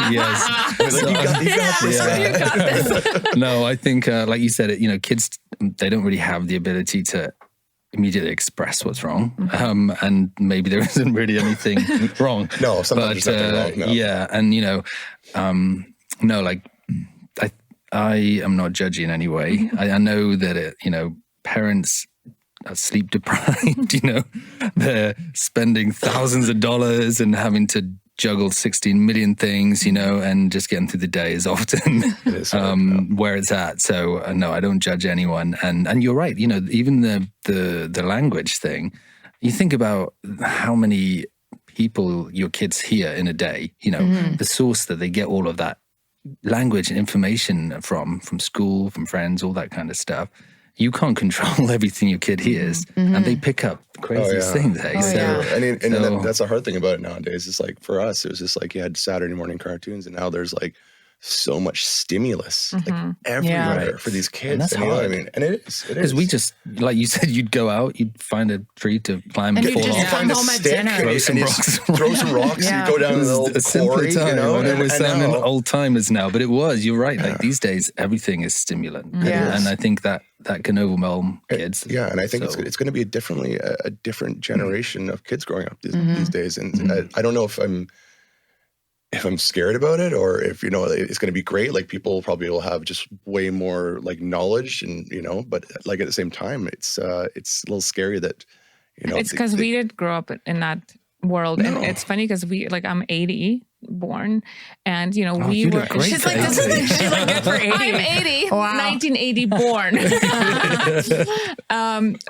Like, you got this.
No, I think, like you said, kids, they don't really have the ability to immediately express what's wrong, and maybe there isn't really anything wrong.
No, sometimes there's nothing wrong. No.
Yeah, and no, like I am not judgy in any way. I know that parents are sleep deprived. They're spending thousands of dollars and having to juggle 16 million things, and just getting through the day is often where it's at. So no, I don't judge anyone. And you're right. Even the language thing, you think about how many people your kids hear in a day, the source that they get all of that language and information from school, from friends, all that kind of stuff. You can't control everything your kid hears, and they pick up the craziest things.
And that's the hard thing about it nowadays. It's like, for us, it was just like you had Saturday morning cartoons, and now there's like so much stimulus like everywhere for these kids.
And that's
hard.
hard.
I mean, and it is.
Because we just, like you said, you'd go out, you'd find a tree to climb and fall off.
Find a stick,
throw some rocks.
Throw some rocks. You go down the little quarry.
And we're sounding old timers now, but it was. You're right. Like these days, everything is stimulant, and I think that can overwhelm kids.
And I think it's going to be a different generation of kids growing up these days. And I don't know if I'm scared about it, or if it's going to be great. Like, people probably will have just way more like knowledge, and but like at the same time, it's a little scary that
it's because we did grow up in that world, and it's funny because I'm 80 born, and we were.
She's like, she's like good for 80.
I'm 80, wow. 1980 born.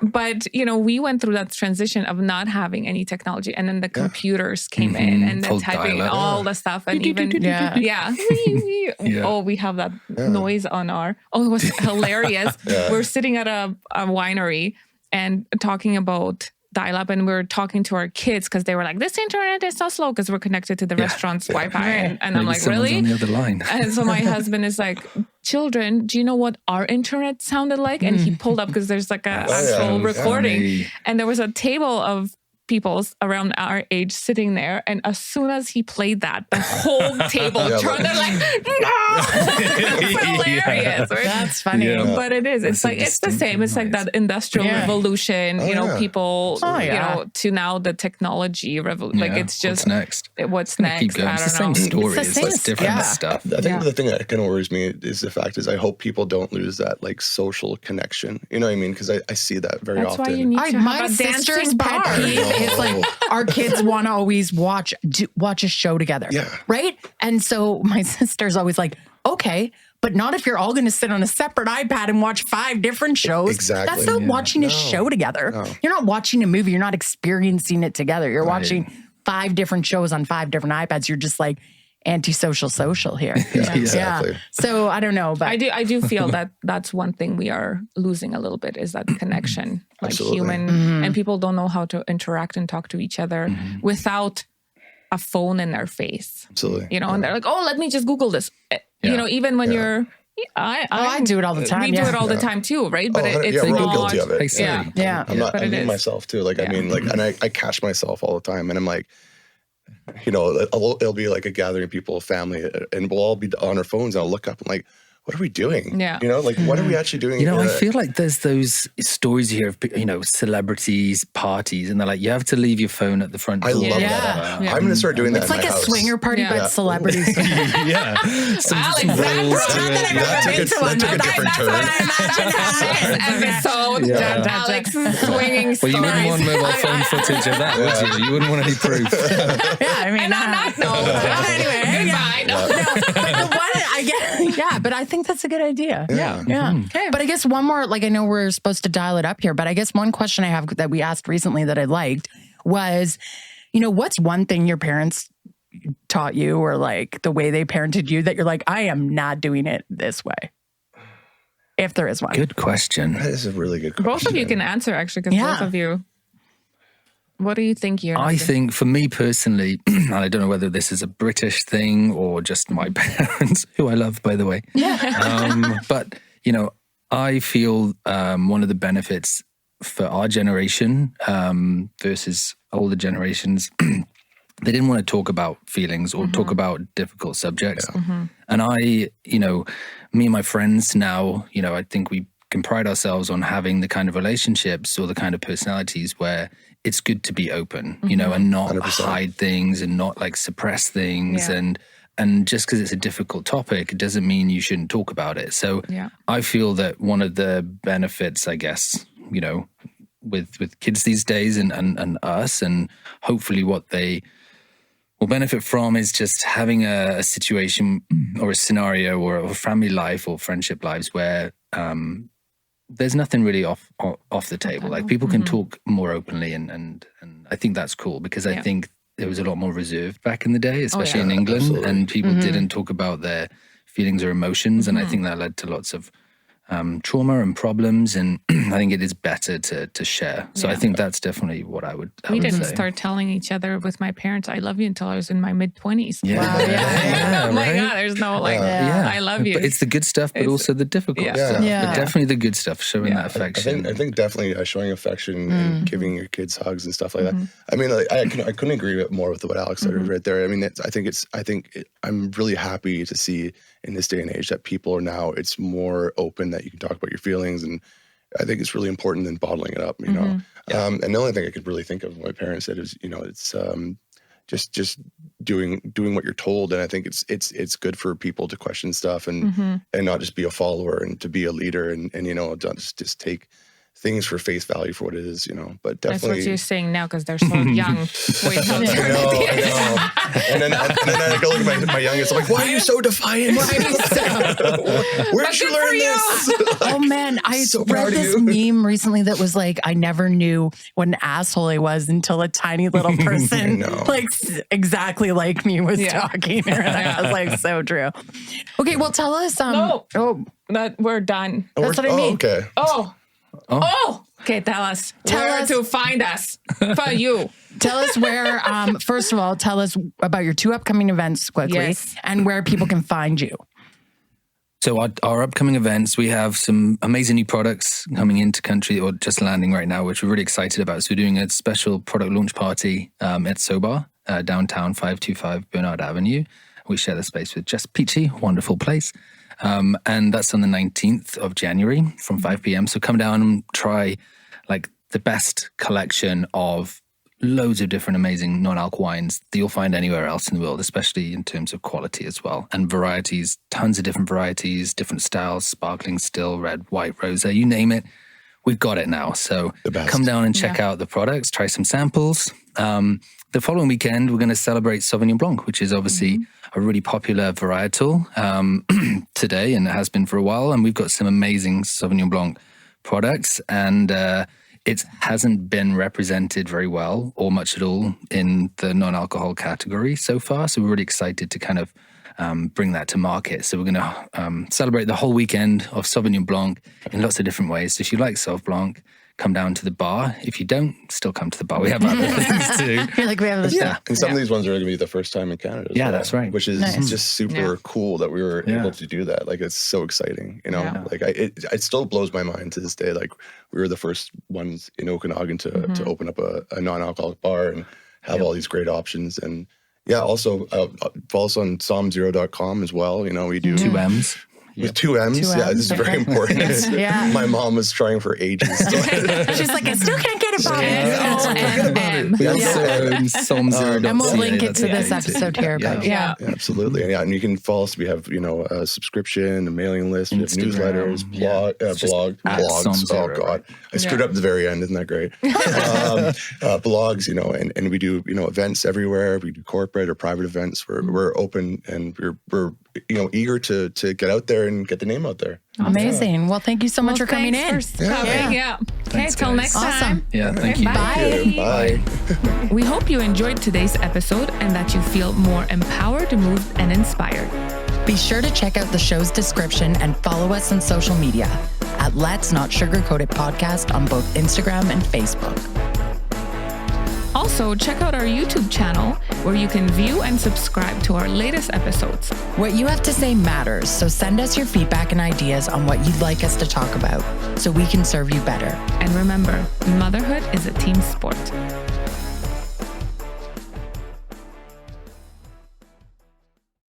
But we went through that transition of not having any technology, and then the computers came in, and the typing, all the stuff, and even we have that noise on our. Oh, it was hilarious. We're sitting at a winery and talking about dial-up, and we were talking to our kids because they were like, this internet is so slow, because we're connected to the restaurant's Wi-Fi. And I'm like, really?
On the other line.
And so my husband is like, children, do you know what our internet sounded like? And he pulled up, because there's like a actual recording. And there was a table of people around our age sitting there, and as soon as he played that, the whole table turned. They're like, no! It's hilarious. Right?
That's funny.
But it is. It's like, it's the same. It's like that industrial revolution, people, to now the technology revolution. Like, it's just,
what's next?
What's next?
Keep going. It's the same story. It's less different stuff.
I think the thing that kind of worries me is the fact is I hope people don't lose that like social connection. You know what I mean? Because I see that very often.
That's why you need to
my
have a
sister's
dancing
pet
bar.
peeve is like, our kids want to always watch a show together.
Yeah.
Right? And so my sister's always like, okay, but not if you're all going to sit on a separate iPad and watch 5 different shows.
Exactly.
That's not watching a show together.
No.
You're not watching a movie. You're not experiencing it together. You're watching 5 different shows on 5 different iPads. You're just like antisocial social here.
Exactly.
So I don't know, but
I do feel that that's one thing we are losing a little bit is that connection, like
Absolutely.
human, and people don't know how to interact and talk to each other without a phone in their face.
Absolutely.
You know, and they're like, oh, let me just Google this. You know, even when you're,
I do it all the time.
We do it all the time too, right? But it's
we're all
not.
guilty of it.
Yeah.
But
I
it
mean
is.
myself too. Like, I mean, like, and I catch myself all the time, and I'm like, you know, it'll be like a gathering of people, family, and we'll all be on our phones. And I'll look up and like, what are we doing?
Yeah.
You know, like, what are we actually doing?
You know, I feel like there's those stories you hear of, you know, celebrities, parties, and they're like, you have to leave your phone at the front door.
I love that. I'm going to start doing that.
It's like
in
a
my house.
swinger party, but celebrities.
Yeah. Some
Alex,
rules
that
to it.
That took a different turn.
Episode that Alex is swinging
Well, you wouldn't want
stories.
mobile phone footage of that, would you? You wouldn't want any proof.
Yeah, I mean,
And on that note,
anyway,
goodbye.
but the one I get, but I think that's a good idea.
Yeah.
Okay. But I guess one more, like I know we're supposed to dial it up here, but I guess one question I have that we asked recently that I liked was, you know, what's one thing your parents taught you or like the way they parented you that you're like, I am not doing it this way? If there is one.
Good question.
That is a really good question.
Both of you can answer actually, because both of you. What do you think you're?
I think for me personally, and I don't know whether this is a British thing or just my parents, who I love, by the way. But, you know, I feel one of the benefits for our generation versus older generations, they didn't want to talk about feelings or talk about difficult subjects. And I, you know, me and my friends now, you know, I think we can pride ourselves on having the kind of relationships or the kind of personalities where it's good to be open, you know, and not
100%.
hide things and not like suppress things. And just because it's a difficult topic, it doesn't mean you shouldn't talk about it. So I feel that one of the benefits, I guess, you know, with kids these days and us, and hopefully what they will benefit from is just having a situation or a scenario or a family life or friendship lives where there's nothing really off the table. Like people can talk more openly, and I think that's cool because I think there was a lot more reserved back in the day, especially in England, and people didn't talk about their feelings or emotions, and I think that led to lots of trauma and problems, and I think it is better to share. So I think that's definitely what I would
we didn't
say.
start telling each other with my parents, I love you, until I was in my mid-20s.
Yeah.
Wow, yeah.
Oh my
right?
God, there's no like, I love you.
But it's the good stuff, but also the difficult stuff.
Yeah.
But definitely the good stuff, showing that affection.
I think definitely showing affection and giving your kids hugs and stuff like that. I mean, like, I couldn't agree more with what Alex said right there. I mean, I'm really happy to see in this day and age that people are now, it's more open that you can talk about your feelings, and I think it's really important than bottling it up, you know. And the only thing I could really think of what my parents said is, you know, it's just doing what you're told, and I think it's good for people to question stuff and not just be a follower, and to be a leader, and you know, don't just take things for face value for what it is, you know. But
That's
definitely,
what you're saying now because they're so young. Wait till they're
I know. And then I go look at my youngest. I'm like, why are you so defiant? Where'd you learn this?
Oh man, I
so proud
read
of
this meme recently that was like, I never knew what an asshole I was until a tiny little person, like exactly like me, was talking. And I was like, so true. Okay, well, tell us.
That we're done.
That's what I mean.
Okay.
Okay, tell us
Tell
where to find us for you.
Tell us where, first of all, tell us about your 2 upcoming events quickly and where people can find you.
So our upcoming events, we have some amazing new products coming into country or just landing right now, which we're really excited about. So we're doing a special product launch party at Sobar, downtown 525 Bernard Avenue. We share the space with Just Peachy, wonderful place. And that's on the 19th of January from 5 p.m. So come down and try like the best collection of loads of different amazing non-alc wines that you'll find anywhere else in the world, especially in terms of quality as well. And varieties, tons of different varieties, different styles, sparkling, still, red, white, rosé, you name it. We've got it now. So come down and check out the products, try some samples. The following weekend, we're going to celebrate Sauvignon Blanc, which is obviously a really popular varietal today, and it has been for a while. And we've got some amazing Sauvignon Blanc products, and it hasn't been represented very well or much at all in the non-alcohol category so far. So we're really excited to kind of bring that to market. So we're going to celebrate the whole weekend of Sauvignon Blanc in lots of different ways. So if you like Sauv Blanc, come down to the bar. If you don't, still come to the bar. We have other things too.
You're like, we have this.
Yeah. And some of these ones are going to be the first time in Canada.
Yeah, that's right.
Which is just super cool that we were able to do that. Like, it's so exciting, you know, like it still blows my mind to this day. Like, we were the first ones in Okanagan to open up a non-alcoholic bar and have all these great options. And also follow us on sommzero.com as well. You know, we do
2 M's.
With 2 M's. Yeah, this is very important. My mom was trying for ages.
She's like, I still can't get it, Bob.
We also own Somm Zero.
And we'll link it to this episode here. But
absolutely. Yeah, and you can follow us. We have, you know, a subscription, a mailing list, we have newsletters, blogs. Oh God, I screwed up at the very end. Isn't that great? Blogs, you know, and we do, you know, events everywhere. We do corporate or private events. We're open, and we're you know, eager to get out there and get the name out there.
Amazing. Well, thank you so much for coming in.
Okay, till next time.
Yeah, thank you.
Bye.
Bye.
We hope you enjoyed today's episode and that you feel more empowered, moved, and inspired.
Be sure to check out the show's description and follow us on social media at Let's Not Sugarcoat It Podcast on both Instagram and Facebook.
Also, check out our YouTube channel where you can view and subscribe to our latest episodes.
What you have to say matters, so send us your feedback and ideas on what you'd like us to talk about so we can serve you better.
And remember, motherhood is a team sport.